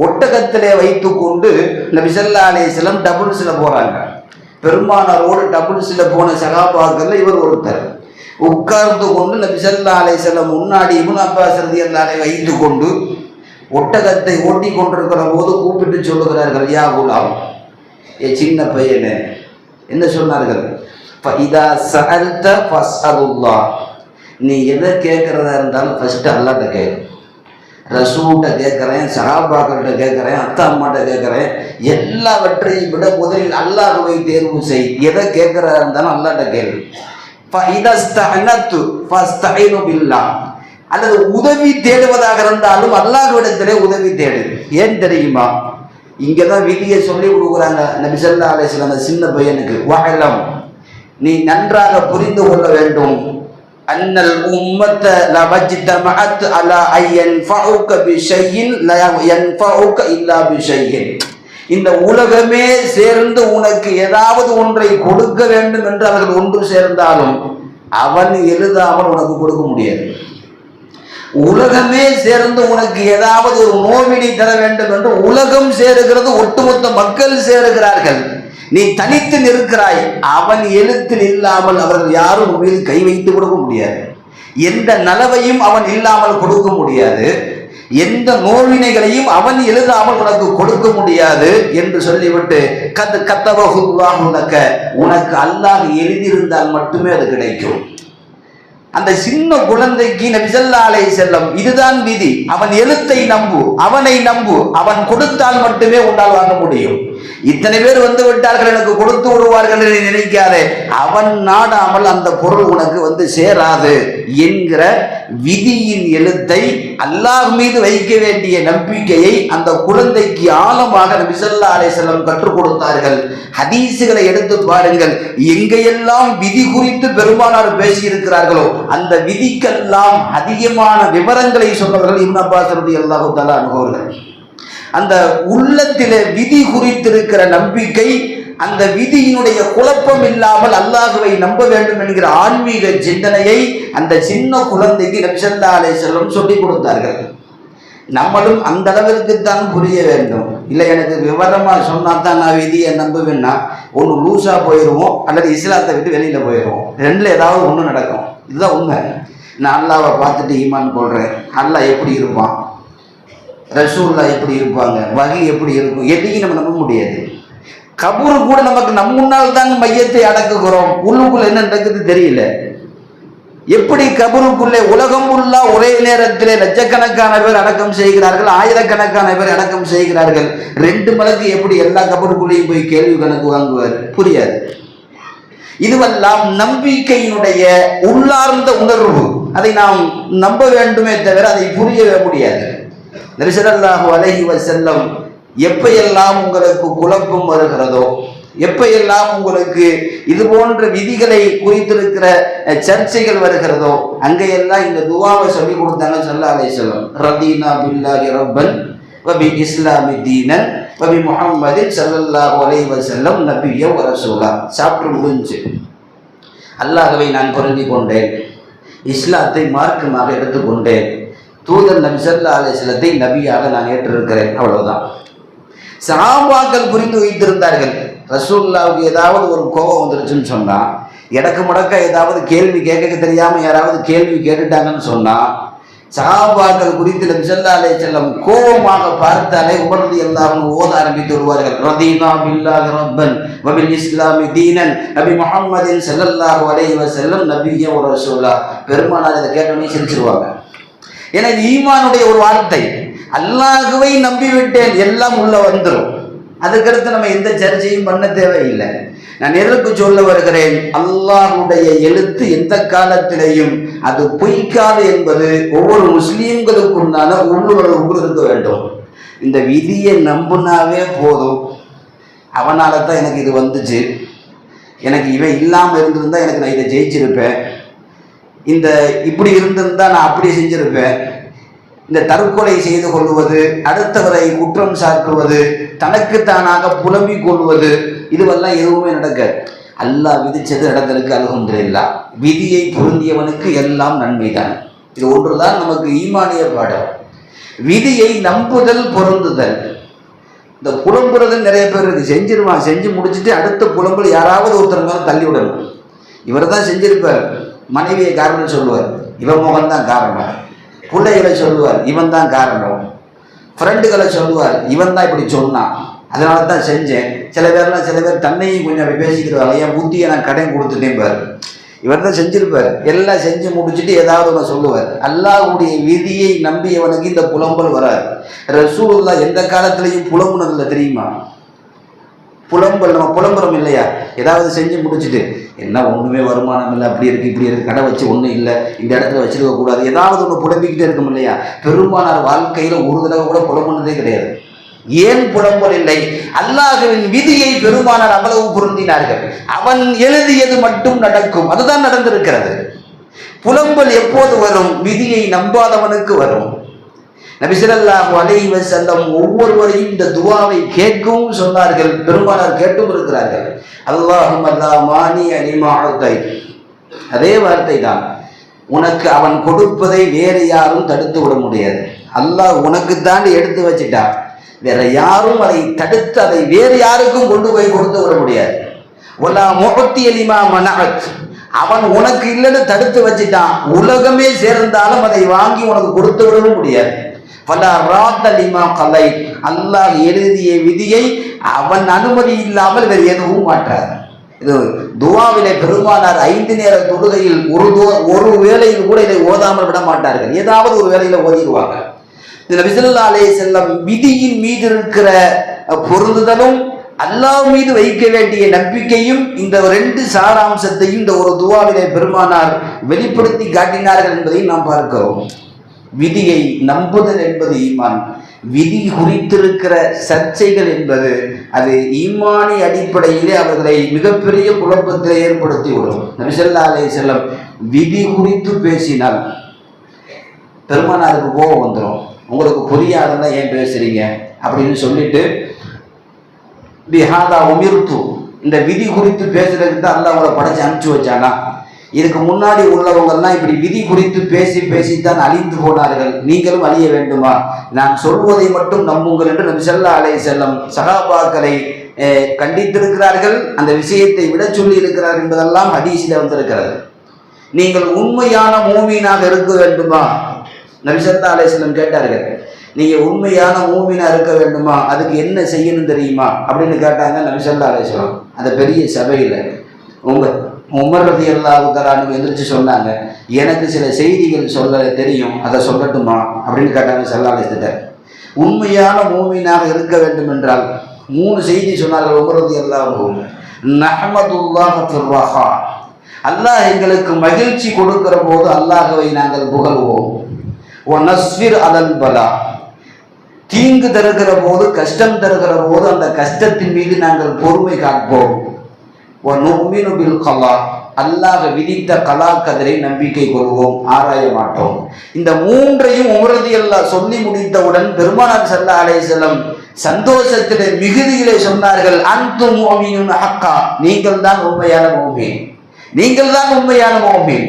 ஒட்டகத்திலே வைத்து கொண்டு நபி ஸல்லல்லாஹு அலைஹி வஸல்லம் டபுள்ஸ்ல போறாங்க. பெருமானாரோடு டபுள்ஸ்ல போன சகாபாக்கள்ல இவர் ஒருத்தர். உட்கார்ந்து கொண்டு நபி ஸல்லல்லாஹு அலைஹி வஸல்லம் முன்னாடி இப்னு அப்பாஸ் ரலியல்லாஹு அன்ஹு வைத்து கொண்டு ஒட்டகத்தை ஓட்டி கொண்டிருக்கிற போது கூப்பிட்டு சொல்லுகிறார்கள், யா குலாம், ஏ சின்ன பையனே. என்ன சொன்னார்கள்? ஃபஇதா சஅல்த ஃபஸ்அலுல்லாஹ், நீ எதை கேட்கறதா இருந்தாலும் ஃபர்ஸ்ட் அல்லாஹ்ட்ட கேளு. ரசூல்கிட்ட கேட்குறேன், சஹாபாக்கள்கிட்ட கேட்குறேன், அத்தா அம்மாட்ட கேட்குறேன், எல்லாவற்றையும் விட முதலில் அல்லாஹ்வை தேர்வு செய். எதை கேட்குறதா இருந்தாலும் அல்லாஹ்ட்ட கேளு. ஃபஇதஸ்தஅனது ஃபஸ்தஈனு பில்லாஹ், அல்லது உதவி தேடுவதாக இருந்தாலும் அல்லாஹ்விடத்திலே உதவி தேடு. ஏன் தெரியுமா? இங்கே தான் விதியை சொல்லி கொடுக்குறாங்க நபி ஸல்லல்லாஹு அலைஹி வஸல்லம் சின்ன பையனுக்கு. வஅலம், நீ நன்றாக புரிந்து கொள்ள வேண்டும், அன்னல் உம்மத லவஜ்தமஅத் அலா ஐயன்ஃபஉக பிஷையின் லா யன்ஃபஉக இல்லா பிஷையின், இந்த உலகமே சேர்ந்து உனக்கு ஏதாவது ஒன்றை கொடுக்க வேண்டும் என்று அவர்கள் ஒன்று சேர்ந்தாலும் அவன் எழுதாமல் உனக்கு கொடுக்க முடியாது. உலகமே சேர்ந்து உனக்கு ஏதாவது ஒரு நோவினை தர வேண்டும் என்று உலகம் சேருகிறது, ஒட்டுமொத்த மக்கள் சேருகிறார்கள், நீ தனித்து நிற்கிறாய். அவன் எழுத்தில் இல்லாமல் அவர்கள் யாரும் மீது கை வைத்து கொடுக்க முடியாது. எந்த நலவையும் அவன் இல்லாமல் கொடுக்க முடியாது, எந்த நோவினைகளையும் அவன் எழுதாமல் உனக்கு கொடுக்க முடியாது என்று சொல்லிவிட்டு கத்தபஹுல்லாஹு லக, உனக்கு அல்லாஹ் எழுதியிருந்தால் மட்டுமே அது கிடைக்கும். அந்த சின்ன குழந்தைக்கு நபி ஸல்லல்லாஹு அலைஹி வஸல்லம் இதுதான் விதி, அவன் எழுத்தை நம்பு, அவனை நம்பு, அவன் கொடுத்தால் மட்டுமே உன்னால் வாங்க முடியும். இத்தனை பேர் வந்து விட்டார்கள், எனக்கு கொடுத்து விடுவார்கள் என்று நினைக்காதே, அவன் நாடாமல் அந்த பொருள் உனக்கு வந்து சேராது என்கிற விதியின் எழுத்தை, அல்லாஹ் மீது வைக்க வேண்டிய நம்பிக்கையை அந்த குழந்தைக்கு ஆழமாக நபி ஸல்லல்லாஹு அலைஹி வஸல்லம் கற்றுக் கொடுத்தார்கள். ஹதீஸுகளை எடுத்து பாருங்கள், எங்கெல்லாம் விதி குறித்து பெருமானார் பேசியிருக்கிறார்களோ அந்த விதிக்கெல்லாம் அதிகமான விவரங்களை சொன்னவர்கள் இப்னு அப்பாஸ் ரலியல்லாஹு தஆலா அன்ஹு அவர்கள். அந்த உள்ளத்திலே விதி குறித்திருக்கிற நம்பிக்கை, அந்த விதியினுடைய குழப்பம் இல்லாமல் அல்லாஹ்வை நம்ப வேண்டும் என்கிற ஆன்மீக சிந்தனையை அந்த சின்ன குழந்தைக்கு நபி ஸல்லல்லாஹு அலைஹி வஸல்லம் சொல்லிக் கொடுத்தார்கள். நம்மளும் அந்த அளவிற்கு தான் புரிய வேண்டும். இல்லை எனக்கு விவரமாக சொன்னால் தான் நான் விதியை நம்புவேன்னா ஒன்று லூஸாக போயிடுவோம், அல்லது இஸ்லாத்தை விட்டு வெளியில் போயிடுவோம். ரெண்டில் ஏதாவது ஒன்று நடக்கும். இதுதான் உண்மை. நான் அல்லாவை பார்த்துட்டு ஈமான் கொள்கிறேன், அல்லாஹ் எப்படி இருப்பான், ரசூல்லா எப்படி இருப்பாங்க, வகை எப்படி இருக்கும், எதையும் நம்ம நம்ப முடியாது. கபூர் கூட நமக்கு நம் முன்னால் தான் மையத்தை அடக்குகிறோம், உள்ளுக்குள்ள என்ன நடக்குது தெரியல. எப்படி கபருக்குள்ளே உலகம் உள்ள ஒரே நேரத்திலே லட்சக்கணக்கான பேர் அடக்கம் செய்கிறார்கள், ஆயிரக்கணக்கான பேர் அடக்கம் செய்கிறார்கள், 2 மடங்கு எப்படி எல்லா கபருக்குள்ளேயும் போய் கேள்வி கணக்கு வாங்குவார்? புரியாது. இதுவெல்லாம் நம்பிக்கையினுடைய உள்ளார்ந்த உணர்வு. அதை நாம் நம்ப வேண்டுமே தவிர அதை புரியவே முடியாது. நபி ஸல்லல்லாஹு அலைஹி வஸல்லம் எப்பையெல்லாம் உங்களுக்கு குழப்பம் வருகிறதோ, எப்ப எல்லாம் உங்களுக்கு இது போன்ற விதிகளை குறித்திருக்கிற சர்ச்சைகள் வருகிறதோ அங்கெல்லாம் இந்த துவாவை சொல்லி கொடுத்தாங்க ஸல்லல்லாஹு அலைஹி வஸல்லம். ரதீனா பில்லாஹி ரப்பன் வ பி இஸ்லாமி தீனன் வ பி முஹம்மதின் ஸல்லல்லாஹு அலைஹி வஸல்லம் நபிய்ய வ ரசூலா. சாப்டர் முடிஞ்சு. அல்லாஹ்வை நான் பொருந்தி கொண்டேன், இஸ்லாத்தை மார்க்கமாக எடுத்துக்கொண்டேன், தூதர் நபி ஸல்லல்லாஹு அலைஹி வஸல்லத்தை நபியாக நான் ஏற்றிருக்கிறேன். அவ்வளவுதான். சஹாபாக்கள் புரிந்து வைத்திருந்தார்கள். ரசூலுல்லாஹ்வுக்கு ஏதாவது ஒரு கோபம் வந்துருச்சுன்னு சொன்னா, எடக்கு முடக்க ஏதாவது கேள்வி கேட்க தெரியாம யாராவது கேள்வி கேட்டுட்டாங்கன்னு சொன்னா, சஹாபாக்கள் குறித்து நபி ஸல்லல்லாஹு அலைஹி வஸல்லம் கோபமாக பார்த்தாலே உமர் ரலியல்லாஹு அன்ஹு ஓத ஆரம்பித்து வருவார்கள். ரதீனா பில்லாஹி ரப்பன் வ பில் இஸ்லாமி தீனன் நபி முஹம்மதின் ஸல்லல்லாஹு அலைஹி வஸல்லம் நபிய்ய வ ரசூலா. பெருமானார் இதை கேட்டோன்னே சிரிச்சிருவாங்க. ஏன்னா இது ஈமானுடைய ஒரு வார்த்தை. அல்லாஹ்வை நம்பிவிட்டேன், எல்லாம் உள்ள வந்துடும். அதுக்கடுத்து நம்ம எந்த சர்ச்சையும் பண்ண தேவையில்லை. நான் எதற்கு சொல்ல வருகிறேன், அல்லாஹ்வுடைய எழுத்து எந்த காலத்திலேயும் அது பொய்க்காது என்பது ஒவ்வொரு முஸ்லீம்களுக்குண்டான உள்ளுணர்வு இருக்க வேண்டும். இந்த விதியை நம்புனாவே போதும், அவனால தான் எனக்கு இது வந்துச்சு, எனக்கு இவன் இல்லாமல் இருந்திருந்தா எனக்கு நான் இதை ஜெயிச்சிருப்பேன், இந்த இப்படி இருந்திருந்தா நான் அப்படி செஞ்சிருப்பேன். இந்த தற்கொலை செய்து கொள்வது, அடுத்தவரை குற்றம் சாட்டுவது, தனக்குத்தானாக புலம்பிக் கொள்வது, இதுவெல்லாம் எதுவுமே நடக்காது. அல்லாஹ் விதிச்சது நடந்திருக்கு, அல்ஹம்துலில்லாஹ். விதியை பொருந்தியவனுக்கு எல்லாம் நன்மைதான். இது ஒன்றுதான் நமக்கு ஈமானிய பாடம். விதியை நம்புதல், பொருந்துதல். இந்த புலம்புறது நிறைய பேர் இருக்கு. செஞ்சிருவான், செஞ்சு முடிச்சுட்டு அடுத்த புலம்புல யாராவது ஒருத்தர் மேலே தள்ளி விடணும். இவர் தான் செஞ்சிருப்பார், மனைவியை காரணம் சொல்லுவார், இவன் முகம் தான் காரணம். பிள்ளைகளை சொல்லுவார், இவன் தான் காரணம். ஃப்ரெண்டுகளை சொல்லுவார், இவன் தான் இப்படி சொன்னான், அதனால தான் செஞ்சேன். சில பேர் தன்னையும் கொஞ்சம் அப்படி பேசிக்கிறாங்க, என் புத்தியை நான் கடன் கொடுத்துட்டேன் பாரு, இவர் தான் செஞ்சிருப்பார். எல்லாம் செஞ்சு முடிச்சுட்டு ஏதாவது ஒன்று சொல்லுவார். அல்லாஹ்வுடைய விதியை நம்பியவனுக்கு இந்த புலம்பல் வராது. ரசூலுல்லாஹ் எந்த காலத்திலையும் புலம்புனதில்லை தெரியுமா? புலம்பல் நம்ம புலம்புறோம் இல்லையா? ஏதாவது செஞ்சு முடிச்சுட்டு என்ன ஒன்றுமே வருமானம் இல்லை, அப்படி இருக்குது இப்படி இருக்குது, கடை வச்சு ஒன்றும் இல்லை, இந்த இடத்துல வச்சிருக்க கூடாது, ஏதாவது ஒன்று புலம்பிக்கிட்டே இருக்கும் இல்லையா? பெருமானார் வாழ்க்கையில் ஒரு தடவை கூட புலம்புனதே கிடையாது. ஏன் புலம்பல் இல்லை? அல்லாஹ்வின் விதியை பெருமானார் அவ்வளவு பொருந்தினார்கள். அவன் எழுதியது மட்டும் நடக்கும், அதுதான் நடந்திருக்கிறது. புலம்பல் எப்போது வரும்? விதியை நம்பாதவனுக்கு வரும். நபி ஸல்லல்லாஹு அலைஹி வஸல்லம் ஒவ்வொருவரையும் இந்த துஆவை கேட்கவும் சொன்னார்கள், பெருமானார் கேட்டும் இருக்கிறார்கள். அல்லாஹும்ம லா மானிஅ லிமா அதைத். அதே வார்த்தை தான். உனக்கு அவன் கொடுப்பதை வேறு யாரும் தடுத்து விட முடியாது. அல்லாஹ் உனக்கு தாண்டி எடுத்து வச்சிட்டா, வேற யாரும் அதை தடுத்து அதை வேறு யாருக்கும் கொண்டு போய் கொடுத்து விட முடியாது. வலா முஅத்திய லிமா மனஅத். அவன் உனக்கு இல்லைன்னு தடுத்து வச்சிட்டான், உலகமே சேர்ந்தாலும் அதை வாங்கி உனக்கு கொடுத்து விடவும் முடியாது. அல்லாஹ் எழுதிய விதியை அவன் அனுமதி இல்லாமல் வேறு எதுவும் மாற்றார். இது துஆவிலே பெருமானார் 5 நேர தொழுகையில் ஒரு வேளையில் கூட இதை ஓதாமல் விட மாட்டார்கள். ஏதாவது ஒரு வேளையில ஓதிடுவாங்க. நபி ஸல்லல்லாஹு அலைஹி வஸல்லம் விதியின் மீது இருக்கிற பொருந்துதலும் அல்லாஹ் மீது வைக்க வேண்டிய நம்பிக்கையும், இந்த 2 சாராம்சத்தையும் இந்த ஒரு துஆவிலே பெருமானார் வெளிப்படுத்தி காட்டினார்கள் என்பதையும் நாம் பார்க்கிறோம். விதியை நம்புதல் என்பது ஈமான். விதி குறித்திருக்கிற சர்ச்சைகள் என்பது அது ஈமானி அடிப்படையிலே அவர்களை மிகப்பெரிய குழப்பத்தை ஏற்படுத்தி விடும். நபி ஸல்லல்லாஹு அலைஹி வஸல்லம் விதி குறித்து பேசினால் பெருமானாருக்கு கோபம் வந்துடும். உங்களுக்கு புரியாததான் ஏன் பேசுறீங்க அப்படின்னு சொல்லிட்டு, பிஹாதா உமிர்து, இந்த விதி குறித்து பேசுறதுக்கு தான் அல்லாஹ் அவங்களை படைச்சு அனுப்பிச்சு வச்சானா? இதுக்கு முன்னாடி உள்ளவங்கெல்லாம் இப்படி விதி குறித்து பேசித்தான் அழிந்து போனார்கள், நீங்களும் அழிய வேண்டுமா? நான் சொல்வதை மட்டும் நம்புங்கள் என்று நபி ஸல்லல்லாஹு அலைஹி வஸல்லம் சஹாபாக்களை கண்டித்திருக்கிறார்கள். அந்த விஷயத்தை விட சொல்லி இருக்கிறார் என்பதெல்லாம் ஹதீஸில் வந்திருக்கிறது. நீங்கள் உண்மையான மூமீனாக இருக்க வேண்டுமா? நபி ஸல்லல்லாஹு அலைஹி வஸல்லம் கேட்டார்கள், நீங்க உண்மையான மூமீனா இருக்க வேண்டுமா, அதுக்கு என்ன செய்யணும் தெரியுமா அப்படின்னு கேட்டாங்க நபி ஸல்லல்லாஹு அலைஹி வஸல்லம். அந்த பெரிய சபையில் உமர் ரலியல்லாஹு தஆலா அன்ஹு எந்திரிச்சு சொன்னாங்க, எனக்கு சில செய்திகள் சொல்ல தெரியும், அதை சொல்லட்டுமா அப்படின்னு கேட்டாங்க ஸல்லல்லாஹு அலைஹி வஸல்லம். உண்மையான மூமீனாக இருக்க வேண்டும் என்றால் 3 செய்தி சொன்னார்கள் உமர் ரலியல்லாஹு அன்ஹு. நஹ்மதுல்லாஹ ஃபிர் ரஹா, அல்லாஹ் எங்களுக்கு மகிழ்ச்சி கொடுக்கிற போது அல்லாஹ்வை நாங்கள் புகழ்வோம். வ நஸ்ஃபிர் அலல் பலா, தீங்கு தருகிற போது, கஷ்டம் தருகிற போது அந்த கஷ்டத்தின் மீது நாங்கள் பொறுமை காப்போம். அல்லாஹ் விதித்த கலா கதிரை நம்பிக்கை கொள்வோம், ஆராய மாட்டோம். இந்த மூன்றையும் உமர் ரலியல்லாஹு சொல்லி முடித்தவுடன் பெருமானார் ஸல்லல்லாஹு அலைஹி வஸல்லம் சந்தோஷத்திலே மிகுதியிலே சொன்னார்கள், அன்தும் முஃமினூன் ஹக்கா, நீங்கள் தான் உண்மையான முஃமின், நீங்கள் தான் உண்மையான முஃமின்.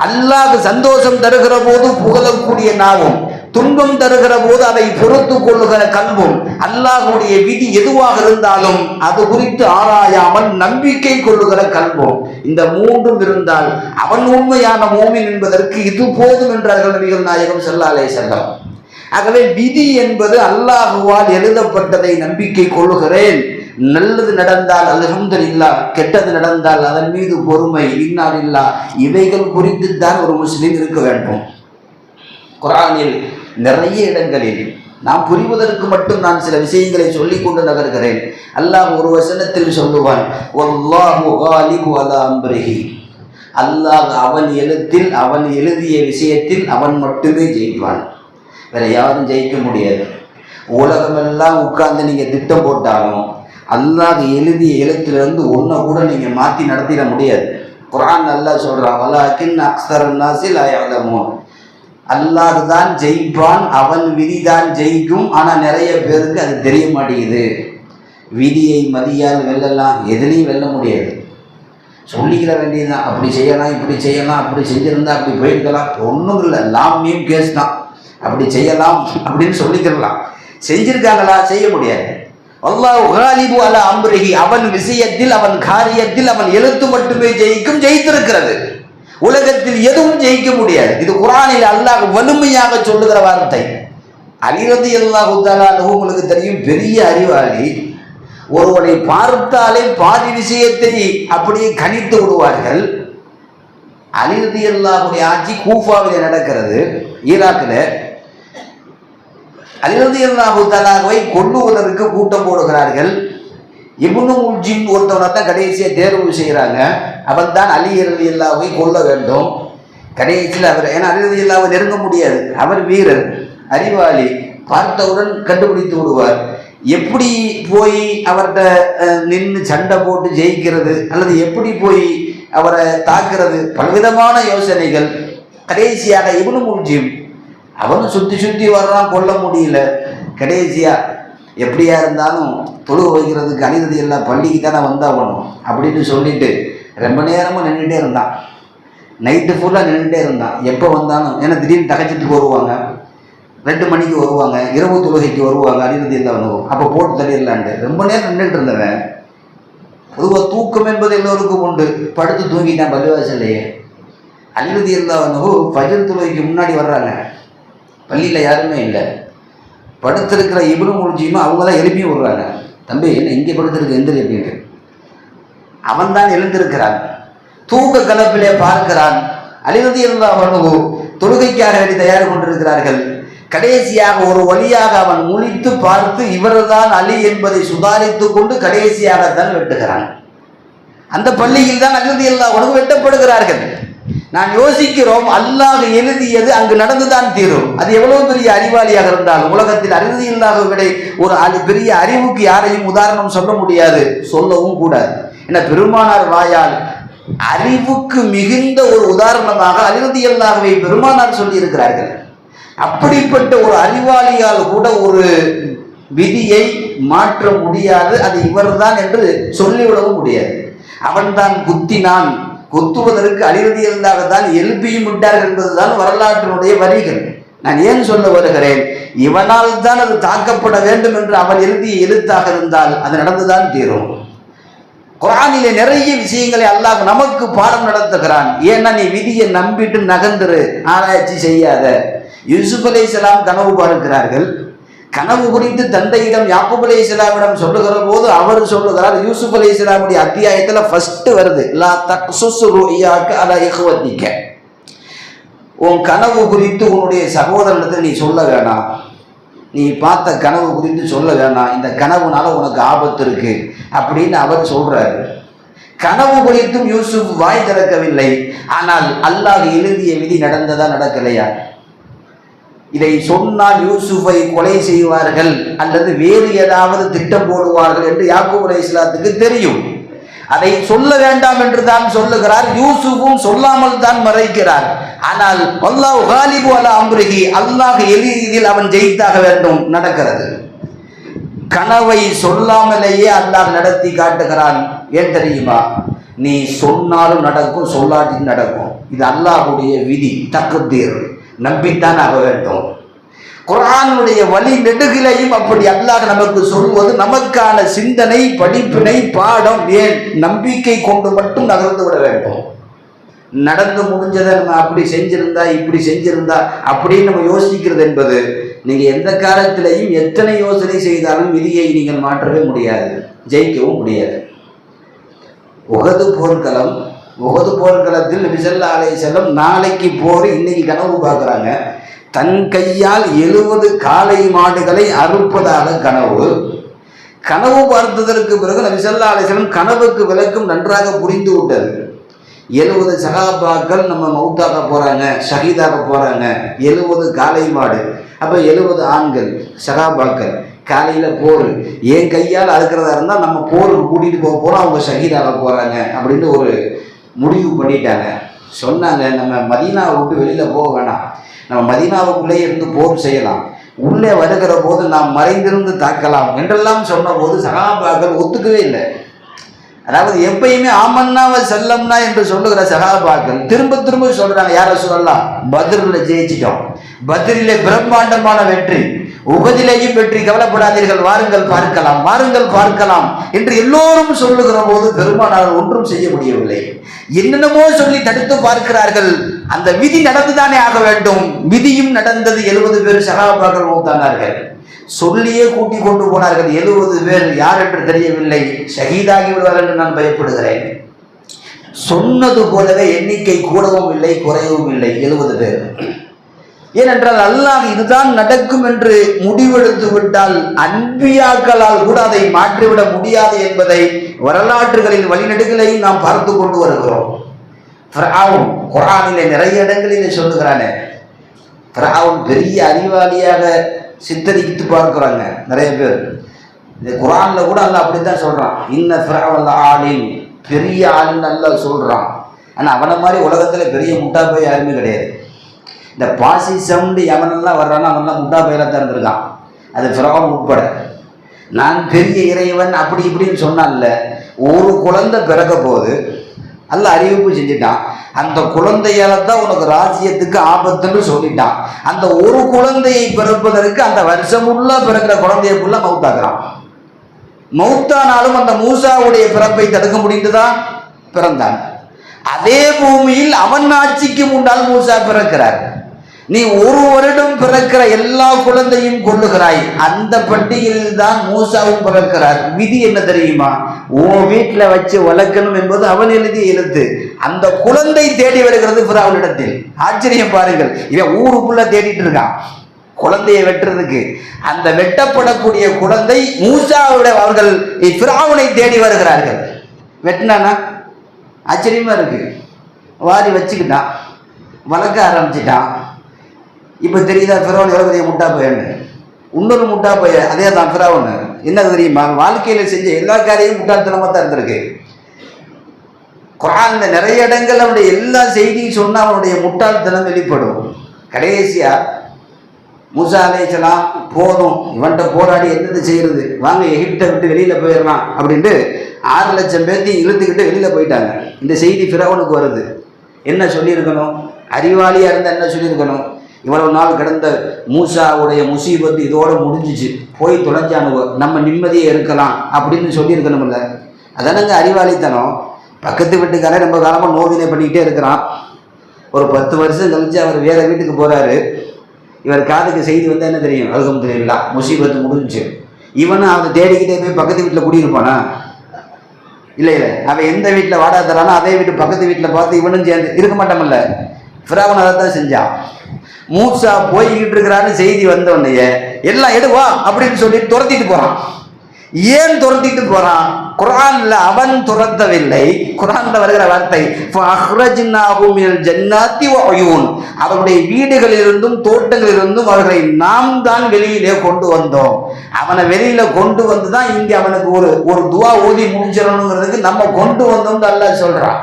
அல்லாஹ் சந்தோஷம் தருகிற போது புகழக்கூடிய நாவும், துன்பம் தருகிற போது அதை பொறுத்து கொள்ளுகிற கல்வும், அல்லாஹ்வுடைய விதி எதுவாக இருந்தாலும் அது குறித்து ஆராயாமல் நம்பிக்கை கொள்ளுகிற கல்வும், இந்த மூன்றும் இருந்தால் அவன் உண்மையான மோமின் என்பதற்கு இது போதும் என்றார்கள் நபிகள் நாயகம் ஸல்லல்லாஹு அலைஹி வஸல்லம். ஆகவே விதி என்பது அல்லாஹ்வால் எழுதப்பட்டதை நம்பிக்கை கொள்ளுகிறேன். நல்லது நடந்தால் அல்ஹம்துலில்லாஹ், கெட்டது நடந்தால் அதன் மீது பொறுமை, இன்னா லில்லாஹ், இவைகள் குறித்து தான் ஒரு முஸ்லிம் இருக்க வேண்டும். குர்ஆனில் நிறைய இடங்களில் நாம் புரிவதற்கு மட்டும் நான் சில விஷயங்களை சொல்லிக் கொண்டு நகர்கிறேன். அல்லாஹ் ஒரு வசனத்தில் சொல்லுவான், வல்லாஹு காலிபு அலா அம்ரிஹி, அல்லாஹ் அவன் எழுத்தில், அவன் எழுதிய விஷயத்தில் அவன் மட்டுமே ஜெயிப்பான், வேற யாரும் ஜெயிக்க முடியாது. உலகமெல்லாம் உட்கார்ந்து நீங்க திட்டம் போட்டாலும் அல்லாஹ் எழுதிய எழுத்திலிருந்து ஒன்றை கூட நீங்க மாற்றி நடத்திட முடியாது. குர்ஆன் அல்லாஹ் சொல்றான், வலாக்கின் அக்ஸரன் நாஸி லா யஅலமூன், அல்லாஹ் தான் ஜெயிப்பான், அவன் விதி தான் ஜெயிக்கும். ஆனால் நிறைய பேருக்கு அது தெரிய மாட்டேங்குது. விதியை மதியால் வெல்லலாம், எதுலையும் வெல்ல முடியாது. சொல்லிக்கிற வேண்டியதுதான், அப்படி செய்யலாம், இப்படி செய்யலாம், அப்படி செஞ்சிருந்தா அப்படி போயிருக்கலாம், ஒன்றும் இல்லை, லாம் மீம் கேஸ் தான். அப்படி செய்யலாம் அப்படின்னு சொல்லிக்கிறலாம், செஞ்சிருக்காங்களா? செய்ய முடியாது. அல்லாஹ் காலிபு அலா அம்ரிஹி, அவன் விஷயத்தில், அவன் காரியத்தில், அவன் எழுத்து மட்டுமே ஜெயிக்கும், ஜெயித்திருக்கிறது. உலகத்தில் எதுவும் ஜெயிக்க முடியாது. இது குர்ஆனில் அல்லாஹ் வலிமையாக சொல்லுகிற வார்த்தை. அலி ரலியல்லாஹு தஆலா அன்ஹு உங்களுக்கு தெரியும், பெரிய அறிவாளி. ஒருவனை பார்த்தாலே பாதி விஷயத்தை அப்படியே கணித்து விடுவார்கள். அலி ரலியல்லாஹுடைய ஆட்சி கூஃபாவிலே நடக்கிறது, ஈராக்கில். அலி ரலியல்லாஹு தஆலாவை கொல்லுவதற்கு கூட்டம் போடுகிறார்கள். இப்னு முல்ஜிம் ஒருத்தவனை தான் கடைசியை தேர்வு செய்கிறாங்க. அவன் தான் அலி ரலியல்லாஹுவை கொல்ல வேண்டும். கடைசியில் அவர், ஏன்னா அலி ரலியல்லாஹுவை நெருங்க முடியாது, அவர் வீரர், அறிவாளி, பார்த்தவுடன் கண்டுபிடித்து விடுவார். எப்படி போய் அவர்கிட்ட நின்று சண்டை போட்டு ஜெயிக்கிறது, அல்லது எப்படி போய் அவரை தாக்குறது, பலவிதமான யோசனைகள். கடைசியாக இப்னு முல்ஜிம் அவனும் சுற்றி சுற்றி வர்றான், கொல்ல முடியல. கடைசியா எப்படியா இருந்தாலும் தொழுக வைக்கிறதுக்கு அலி ரலியல்லாஹு பள்ளிக்கு தானே வந்தாகணும் அப்படின்னு சொல்லிட்டு ரொம்ப நேரமாக நின்றுட்டே இருந்தான். நைட்டு ஃபுல்லாக நின்றுட்டே இருந்தான். எப்போ வந்தாலும், ஏன்னா திடீர்னு தகச்சிட்டு வருவாங்க, 2 மணிக்கு வருவாங்க, இரவு தொழுகைக்கு வருவாங்க அலி ரலியல்லாஹு. அப்போ போட்டு தள்ளிடலான்ட்டு ரொம்ப நேரம் நின்றுட்டு இருந்தவன். பொதுவாக தூக்கம் என்பது எல்லோருக்கும் உண்டு. படுத்து தூங்கிட்டான் பள்ளிவாசல்லையே. அலி ரலியல்லாஹு ஃபஜ்ர் தொழுகைக்கு முன்னாடி வர்றாங்க, பள்ளியில் யாருமே இல்லை. படுத்திருக்கிற இப்னு முல்ஜிம் அவங்க தான் எழுப்பி விடுறாங்க, தம்பி என்ன இங்கே படுத்திருக்கு, எந்திரி அப்படின்ட்டு. அவன் தான் எழுந்திருக்கிறான். தூக்க கலப்பிலே பார்க்கிறான். அலி ரலியல்லாஹு அன்ஹு தொழுகைக்காக வேண்டி தயார் கொண்டிருக்கிறார்கள். கடைசியாக ஒரு வழியாக அவன் முழித்து பார்த்து இவர்தான் அலி என்பதை சுதாரித்து கொண்டு கடைசியாக தான் வெட்டுகிறான். அந்த பள்ளியில் தான் அலி ரலியல்லாஹு அன்ஹு வெட்டப்படுகிறார்கள். நான் யோசிக்கிறோம், அல்லாஹ் எழுதியது அங்கு நடந்துதான் தீரும். அது எவ்வளவு பெரிய அறிவாளியாக இருந்தாலும் உலகத்தில் அலி ரலியல்லாஹு விட ஒரு பெரிய அறிவுக்கு யாரையும் உதாரணம் சொல்ல முடியாது, சொல்லவும் கூடாது. என பெருமானார் வாயால் அறிவுக்கு மிகுந்த ஒரு உதாரணமாக அலி ரலியல்லாஹுவை பெருமானார் சொல்லி இருக்கிறார்கள். அப்படிப்பட்ட ஒரு அறிவாளியால் கூட ஒரு விதியை மாற்ற முடியாது, அது இவர்தான் என்று சொல்லிவிடவும் முடியாது. அவன்தான் குத்தினான், கொத்துவதற்கு அலி ரலியல்லாஹு தான் எழுப்பியும் விட்டார்கள் என்பதுதான் வரலாற்றினுடைய வரிகள். நான் ஏன் சொல்ல வருகிறேன், இவனால் தான் அது தாக்கப்பட வேண்டும் என்று அவன் எழுதிய எழுத்தாக இருந்தால் அது நடந்துதான் தீரும். குர்ஆனிலே நிறைய விஷயங்களை அல்லாஹ் நமக்கு பாடம் நடத்துகிறான். ஏன்னா நீ விதியை நம்பிட்டு நகர்ந்துரு, ஆராய்ச்சி செய்யாத. யூசுப் அலைஹிஸ்ஸலாம் கனவு பார்க்கிறார்கள். கனவு குறித்து தந்தையிடம் யாக்கூப் அலைஹிஸ்ஸலாமிடம் சொல்லுகிற போது அவர் சொல்லுகிறார், யூசுப் அலைஹிஸ்ஸலாமுடைய அத்தியாயத்துல ஃபர்ஸ்ட் வருது, லா தக்ஸுஸ் ருய்யாக்க அலா இஹ்வதிக, உன் கனவு குறித்து உன்னுடைய சகோதரனிடத்தில் நீ சொல்ல வேணாம், நீ பார்த்த கனவு குறித்து சொல்ல வேணாம், இந்த கனவுனால உனக்கு ஆபத்து இருக்கு அப்படின்னு அவர் சொல்றாரு. கனவு குறித்தும் யூசுப் வாய் திறக்கவில்லை. ஆனால் அல்லாஹ் எழுதிய விதி நடந்ததா நடக்கலையா? இதை சொன்னால் யூசுஃபை கொலை செய்வார்கள் அல்லது வேறு ஏதாவது திட்டம் போடுவார்கள் என்று யாக்கூப் அலைஹிஸ்ஸலாத்துக்கு தெரியும். அதை சொல்ல வேண்டாம் என்று தான் சொல்லுகிறார். யூசுஃபும் சொல்லாமல் தான் மறைக்கிறார். ஆனால் அல்லாஹ் காலிபு அலா அம்ரிஹி, அல்லாஹ் எளிதில் அவன் ஜெயித்தாக வேண்டும் நடக்கிறது. கனவை சொல்லாமலேயே அல்லாஹ் நடத்தி காட்டுகிறான். ஏன் தெரியுமா? நீ சொன்னாலும் நடக்கும், சொல்லாட்டியும் நடக்கும். இது அல்லாஹ்வுடைய விதி, தக்தீர். நம்பித்தான் ஆக வேண்டும். குர்ஆனுடைய வழி நெடுகிலையும் அப்படி அல்லாஹ் நமக்கு சொல்வது நமக்கான சிந்தனை, படிப்பினை, பாடம். ஏன்? நம்பிக்கை கொண்டு மட்டும் நகர்ந்து விட வேண்டும். நடந்து முடிஞ்சதை நம்ம அப்படி செஞ்சிருந்தா இப்படி செஞ்சிருந்தா அப்படின்னு நம்ம யோசிக்கிறது என்பது, நீங்க எந்த காலத்திலையும் எத்தனை யோசனை செய்தாலும் விதியை நீங்கள் மாற்றவே முடியாது, ஜெயிக்கவும் முடியாது. உஹது போர்க்களத்தில் நபி ஸல்லல்லாஹு அலைஹி வஸல்லம் நாளைக்கு போர், இன்னைக்கு கனவு பார்க்குறாங்க. தன் கையால் 70 காளை மாடுகளை அறுப்பதாக கனவு பார்த்ததற்கு பிறகு நபி ஸல்லல்லாஹு அலைஹி வஸல்லம் கனவுக்கு விளக்கம் நன்றாக புரிந்து விட்டது. 70 சஹாபாக்கள் நம்ம மௌத்தாக போறாங்க, ஷஹீதாக போறாங்க. 70 காளை மாடு, அப்ப 70 ஆண்கள் சஹாபாக்கள். காலையில போர், என் கையால் அறுக்கிறதா இருந்தால் நம்ம போருக்கு கூட்டிட்டு போறோம், அவங்க ஷஹீதாக போறாங்க அப்படின்னு ஒரு முடிவு பண்ணிட்டாங்க. சொன்னாங்க, நம்ம மதீனாவை விட்டு வெளியில போக வேணாம், நம்ம மதீனாவுக்குள்ளே இருந்து போர் செய்யலாம், உள்ளே வருகிற போது நாம் மறைந்திருந்து தாக்கலாம் என்றெல்லாம் சொன்ன போது சஹாபாக்கள் ஒத்துக்கவே இல்லை. அதாவது எப்பயுமே ஆமன்னாவை செல்லம்னா என்று சொல்லுகிற சஹாபாக்கள் திரும்ப திரும்ப சொல்றாங்க, யார சொல்லலாம், பத்ரில் ஜெயிச்சிட்டோம், பத்ரிலே பிரம்மாண்டமான வெற்றி, உஹதிலேயும் வெற்றி, கவலைப்படாதீர்கள், வாருங்கள் பார்க்கலாம் என்று எல்லோரும் சொல்லுகிற போது பெருமானார் ஒன்றும் செய்ய முடியவில்லை. என்னென்னமோ சொல்லி தடுத்து பார்க்கிறார்கள். அந்த விதி நடந்துதானே ஆக வேண்டும். விதியும் நடந்தது. 70 பேர் சஹாபாக்கள் மௌத்தானார்கள். சொல்லியே கூட்டி கொண்டு போனார்கள். 70 பேர் யார் என்று தெரியவில்லை, ஷஹீதாகி விடுவார்கள் என்று நான் பயப்படுகிறேன். சொன்னது போலவே எண்ணிக்கை கூடவும் இல்லை, குறையவும் இல்லை, 70 பேர். ஏனென்றால் அல்லாஹ் இதுதான் நடக்கும் என்று முடிவெடுத்து விட்டால் அன்பியாக்களால் கூட அதை மாற்றிவிட முடியாது என்பதை வரலாற்றுகளில் வழிநெடுகளையும் நாம் பார்த்து கொண்டு வருகிறோம். ஃபிரௌன் குர்ஆனிலே நிறைய இடங்களிலே சொல்லுகிறானே, ஃபிரௌன் பெரிய அறிவாளியாக சித்தரித்து பார்க்கிறாங்க நிறைய பேர். இந்த குர்ஆன்ல கூட அல்லாஹ் அப்படித்தான் சொல்றான், இன்ன ஃபிரௌன ஆலின், பெரிய ஆளுன்னு அல்லாஹ் சொல்றான். ஆனால் அவனை மாதிரி உலகத்தில் பெரிய முட்டாப்பை யாருமே கிடையாது. இந்த பாசிசம் எவனெல்லாம் வர்றானோ அவனெல்லாம் முட்டா பயிலாக தான் இருந்திருக்கான், அது ஃபிரௌன் உட்பட. நான் பெரிய இறைவன் அப்படி இப்படின்னு சொன்னான்ல, ஒரு குழந்தை பிறக்க போது அல்ல அறிவிப்பு செஞ்சுட்டான், அந்த குழந்தையால தான் உனக்கு ராஜ்யத்துக்கு ஆபத்துன்னு சொல்லிட்டான். அந்த ஒரு குழந்தையை பிறப்பதற்கு அந்த வருஷமுள்ள பிறக்கிற குழந்தையக்குள்ள மௌத்தாக்குறான். மௌத்தானாலும் அந்த மூசாவுடைய பிறப்பை தடுக்க முடிந்துதான் பிறந்தான். அதே பூமியில் அவன் ஆட்சிக்கு முன்னால் மூசா பிறக்கிறார். நீ ஒரு வருடம் பிறக்கிற எல்லா குழந்தையும் கொள்ளுகிறாய், அந்த பட்டியலில் தான் மூசாவும் பிறக்கிறார். விதி என்ன தெரியுமா? உன் வீட்டில் வச்சு வளர்க்கணும் என்பது அவன் எழுதிய எழுத்து. அந்த குழந்தை தேடி வருகிறது ஃபிரௌனிடத்தில். ஆச்சரியம் பாருங்கள், இவன் ஊருக்குள்ள தேடிட்டு இருக்கான் குழந்தையை வெட்டுறதுக்கு. அந்த வெட்டப்படக்கூடிய குழந்தை மூசாவோட அவர்கள் ஃபிரௌனை தேடி வருகிறார்கள். வெட்டினானா? ஆச்சரியமா இருக்கு. வாரி வச்சுக்கிட்டான், வளர்க்க ஆரம்பிச்சிட்டான். இப்போ தெரியுதா ஃபிரௌன் எவ்வளோ பெரிய முட்டா பையன்னு? இன்னொரு முட்டா பையன் அதே தான் ஃபிரௌன். என்ன தெரியுமா? வாழ்க்கையில் செஞ்ச எல்லா காரியமும் முட்டாள்தனமாக தான் இருந்திருக்கு. குர்ஆன்ல நிறைய இடங்கள் அவனுடைய எல்லா செய்தியும் சொன்னால் அவனுடைய முட்டாள்தனம் வெளிப்படும். கடைசியா மூசா அலைஹிஸ்ஸலாம் போதும், இவன்கிட்ட போராடி என்னது செய்யறது, வாங்க எகிப்தை விட்டு வெளியில போயிடலாம் அப்படின்ட்டு 6 லட்சம் பேர்த்தையும் இழுத்துக்கிட்டு வெளியில போயிட்டாங்க. இந்த செய்தி ஃபிரௌனுக்கு வருது. என்ன சொல்லியிருக்கணும்? அறிவாளியா இருந்தா என்ன சொல்லியிருக்கணும்? இவ்வளவு நாள் கிடந்த மூசாவுடைய முசீபத்து இதோட முடிஞ்சிச்சு, போய் தொலைஞ்சானுவோ, நம்ம நிம்மதியே இருக்கலாம் அப்படின்னு சொல்லியிருக்கணும்ல. அதனங்க அறிவாளித்தனம். பக்கத்து வீட்டுக்காரே ரொம்ப காலமாக நோவினை பண்ணிக்கிட்டே இருக்கிறான். ஒரு 10 வருஷம் கழிச்சு அவர் வேற வீட்டுக்கு போறாரு. இவர் காதுக்கு செய்தி வந்தால் என்ன தெரியும்? அல்ஹம்துலில்லாஹ் முசீபத்து முடிஞ்சிச்சு. இவனும் அவனை தேடிக்கிட்டே போய் பக்கத்து வீட்டில் குடியிருப்பானா? இல்லை, அவன் எந்த வீட்டில் வாடகை தரானோ அதே வீட்டு பக்கத்து வீட்டில் பார்த்து இவனும் சேர்ந்து இருக்க மாட்டாமல்ல. ஃபிரௌன் அதை தான் செஞ்சான். மூசா போய்கிட்டு இருக்கிறான்னு செய்தி வந்த உடனே எல்லாம் எடுவா அப்படின்னு சொல்லி துரத்திட்டு போறான். ஏன் துரத்திட்டு போறான்? குர்ஆன்ல அவன் துரத்தவில்லை. குர்ஆன்ல வருகிற வார்த்தை ஜன்னாத்தி வ உயூன், அவருடைய வீடுகளிலிருந்தும் தோட்டங்களிலிருந்தும் அவர்களை நாம் தான் வெளியிலே கொண்டு வந்தோம். அவனை வெளியில கொண்டு வந்து தான் இங்க அவனுக்கு ஒரு துவா ஓதி முடிச்சிடணுங்கிறதுக்கு நம்ம கொண்டு வந்தோம் அல்லாஹ் சொல்றான்.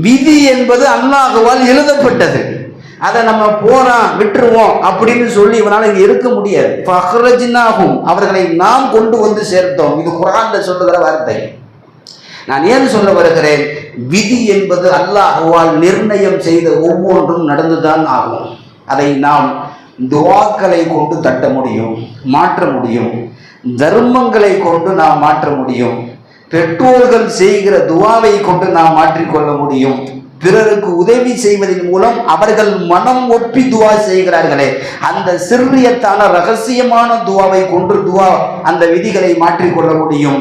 விதி என்பது அல்லாஹ்வால் எழுதப்பட்டது. அதை நம்ம போறான் விட்டுருவோம் அப்படின்னு சொல்லி இவனால இங்க இருக்க முடியாது. அவர்களை நாம் கொண்டு வந்து சேர்த்தோம். இது குர்ஆன்ல சொல்லுகிற வார்த்தை. நான் ஏன் சொல்ல வருகிறேன்? விதி என்பது அல்லாஹ்வால் நிர்ணயம் செய்த ஒவ்வொன்றும் நடந்துதான் ஆகும். அதை நாம் துஆக்களை கொண்டு தட்ட முடியும், மாற்ற முடியும். தர்மங்களை கொண்டு நாம் மாற்ற முடியும். பெற்றோர்கள் செய்கிற துஆவை கொண்டு நாம் மாற்றிக்கொள்ள முடியும். பிறருக்கு உதவி செய்வதன் மூலம் அவர்கள் மனம் ஒப்பி துவா செய்கிறார்களே, அந்த சிர்ரியத்தான ரகசியமான துவாவை கொண்டு துவா அந்த விதிகளை மாற்றிக்கொள்ள முடியும்.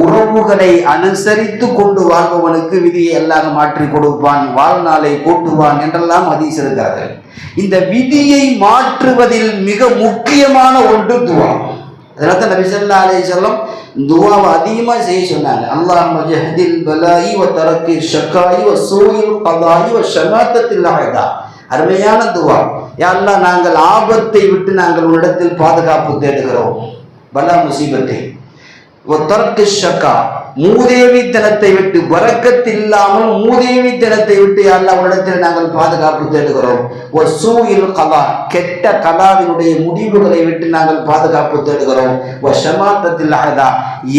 உறவுகளை அனுசரித்து கொண்டு வாழ்பவனுக்கு விதியை அல்லாஹ் மாற்றி கொடுப்பான், வாழ்நாளை கூட்டுவான் என்றெல்லாம் ஹதீஸ் இருக்கிறார்கள். இந்த விதியை மாற்றுவதில் மிக முக்கியமான ஒன்று துவா. அதனால நபி ஸல்லல்லாஹு அலைஹி வஸல்லம் துஆவை அதிகமா செய்ய சொன்னாங்க. அல்லாஹும்ம ஜஹதில் பலாயி வ தரக்கி ஷக்காயி வ சூஇல் கதாயி வ ஷமாத்தத்தில் அஹதா. அருமையான துஆ. யா அல்லாஹ், நாங்கள் ஆபத்தை விட்டு நாங்கள் உன்னிடத்தில் பாதுகாப்பு தேடுகிறோம். பலா முசீபத்தை வ தரக்கி ஷக்கா, மூதேவித்தனத்தை விட்டு, பரக்கத் இல்லாமல் மூதேவித்தனத்தை விட்டு யா அல்லாஹ் உன்னிடத்தில் நாங்கள் பாதுகாப்பு தேடுகிறோம். வ சூஇல் கதா, கெட்ட கதாவினுடைய முடிவுகளை விட்டு நாங்கள் பாதுகாப்பு தேடுகிறோம். வ ஷமாத்தத்தில் அஹதா,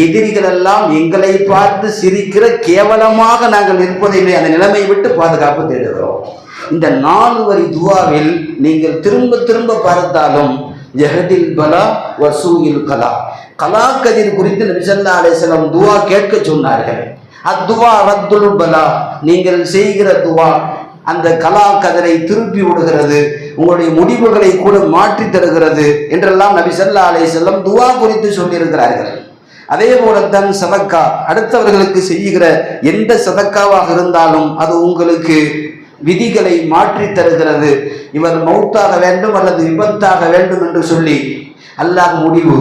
எதிரிகள் எல்லாம் எங்களை பார்த்து சிரிக்கிற கேவலமாக நாங்கள் இருப்பதில்லை, அந்த நிலைமை விட்டு பாதுகாப்பு தேடுகிறோம். இந்த 4 வரி துஆவில் நீங்கள் திரும்ப திரும்ப பார்த்தாலும் ஜஹதில் பலா வ சூஇல் கலா, கலா கதிர் குறித்து நபி ஸல்லல்லாஹு அலைஹி வஸல்லம் துஆ கேட்க சொன்னார்கள். அத்துவா ரத்துல் பலா, நீங்கள் செய்கிற துஆ அந்த கலா கதிரை திருப்பி விடுகிறது, உங்களுடைய முடிவுகளை கூட மாற்றி தருகிறது என்றெல்லாம் நபி ஸல்லல்லாஹு அலைஹி வஸல்லம் துஆ குறித்து சொல்லியிருக்கிறார்கள். அதே போலத்தான் சதக்கா, அடுத்தவர்களுக்கு செய்கிற எந்த சதக்காவாக இருந்தாலும் அது உங்களுக்கு விதிகளை மாற்றி தருகிறது. இவர் மௌத்தாக வேண்டும் அல்லது விபத்தாக வேண்டும் என்று சொல்லி அல்லாஹ் முடிவு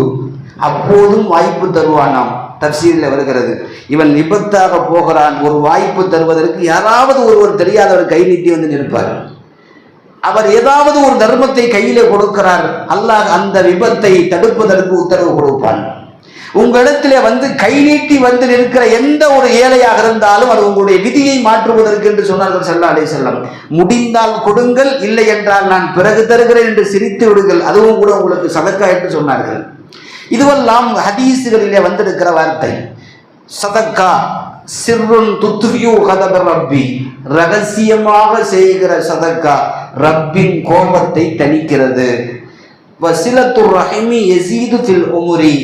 அப்போதும் வாய்ப்பு தருவானாம். தஃசீரில் வருகிறது, இவன் விபத்தாக போகிறான், ஒரு வாய்ப்பு தருவதற்கு யாராவது ஒருவர் தெரியாதவர் கை நீட்டி வந்து நிற்பார். அவர் ஏதாவது ஒரு தர்மத்தை கையிலே கொடுக்கிறார், அல்லாஹ் அந்த விபத்தை தடுப்பதற்கு உத்தரவு கொடுப்பான். உங்களிடத்திலே வந்து கை நீட்டி வந்து நிற்கிற எந்த ஒரு ஏழையாக இருந்தாலும் அது உங்களுடைய விதியை மாற்றுவதற்கு என்று சொன்னார்கள் ஸல்லல்லாஹு அலைஹி வஸல்லம். முடிந்தால் கொடுங்கள், இல்லை என்றால் நான் பிறகு தருகிறேன் என்று சிரித்து விடுங்கள், அதுவும் கூட உங்களுக்கு சதக்கா என்று சொன்னார்கள். இதுவெல்லாம் ஹதீஸுகளிலே வந்திருக்கிற வார்த்தை. சதக்கா சிர்ருன் துத்ஃபியு கதப ரப்பி, ரகசியமாக செய்கிற சதக்கா ரப்பின் கோபத்தை தணிக்கிறது. வசிலத்துர் ரஹிமி யஸீது ஃபில் உம்ரி,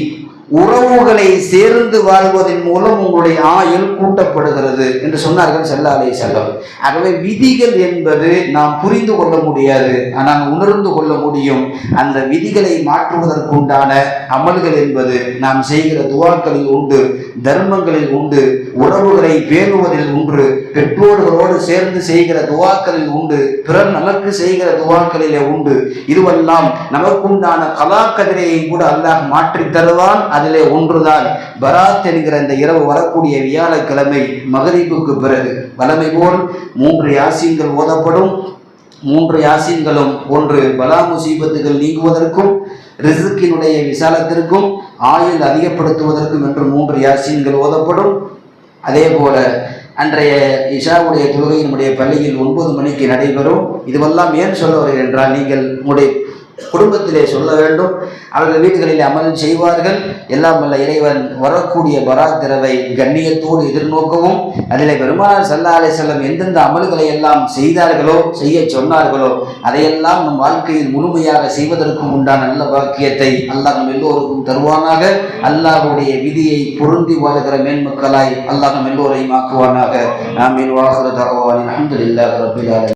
உறவுகளை சேர்ந்து வாழ்வதன் மூலம் உங்களுடைய ஆயுள் கூட்டப்படுகிறது என்று சொன்னார்கள் ஸல்லல்லாஹு அலைஹி வஸல்லம். ஆகவே விதிகள் என்பது நாம் புரிந்து கொள்ள முடியாது, ஆனால் உணர்ந்து கொள்ள முடியும். அந்த விதிகளை மாற்றுவதற்குண்டான அமல்கள் என்பது நாம் செய்கிற துஆக்களில் உண்டு, தர்மங்களில் உண்டு, உறவுகளை பேணுவதில் உண்டு, பெற்றோர்களோடு சேர்ந்து செய்கிற துஆக்களில் உண்டு, பிறர் நமக்கு செய்கிற துஆக்களிலே உண்டு. இதுவெல்லாம் நமக்குண்டான கலா கதிரையை கூட அல்லாஹ் மாற்றி தருவான். அதிலே ஒன்றுதான் பராத் என்கிற இந்த இரவு வரக்கூடிய வியாழக்கிழமை மகரிபுக்கு பிறகு வலமை போல் 3 யாசீன்கள் ஓதப்படும். 3 யாசீன்களும் ஒன்று பலா முசீபத்துகள் நீங்குவதற்கும், ரிஸ்கினுடைய விசாலத்திற்கும், ஆயுள் அதிகப்படுத்துவதற்கும் என்று 3 யாசீன்கள் ஓதப்படும். அதே போல அன்றைய இஷாவுடைய தொழுகை நம்முடைய பள்ளியில் 9 மணிக்கு நடைபெறும். இதுவெல்லாம் ஏன் சொல்ல வருகிறேன் என்றால், நீங்கள் உங்களுடைய குடும்பத்திலே சொல்ல வேண்டும், அவர்கள் வீடுகளில் அமல் செய்வார்கள். எல்லாம் வல்ல இறைவன் வரக்கூடிய பராத் இரவை கண்ணியத்தோடு எதிர்நோக்கவும், அதிலே பெருமானார் ஸல்லல்லாஹு அலைஹி வஸல்லம் எந்தெந்த அமல்களை எல்லாம் செய்தார்களோ, செய்ய சொன்னார்களோ, அதையெல்லாம் நம் வாழ்க்கையில் முழுமையாக செய்வதற்கும் உண்டான நல்ல பாக்கியத்தை அல்லாஹ் நம் எல்லோருக்கும் தருவானாக. அல்லாஹ்வுடைய விதியை பொருந்தி வாழ்கிற மேன்மக்களாய் அல்லாஹ் நம் எல்லோரையும் ஆக்குவானாக. ஆமீன். வாஹிரு தஅவானா அல்ஹம்துலில்லாஹி ரப்பில் ஆலமீன்.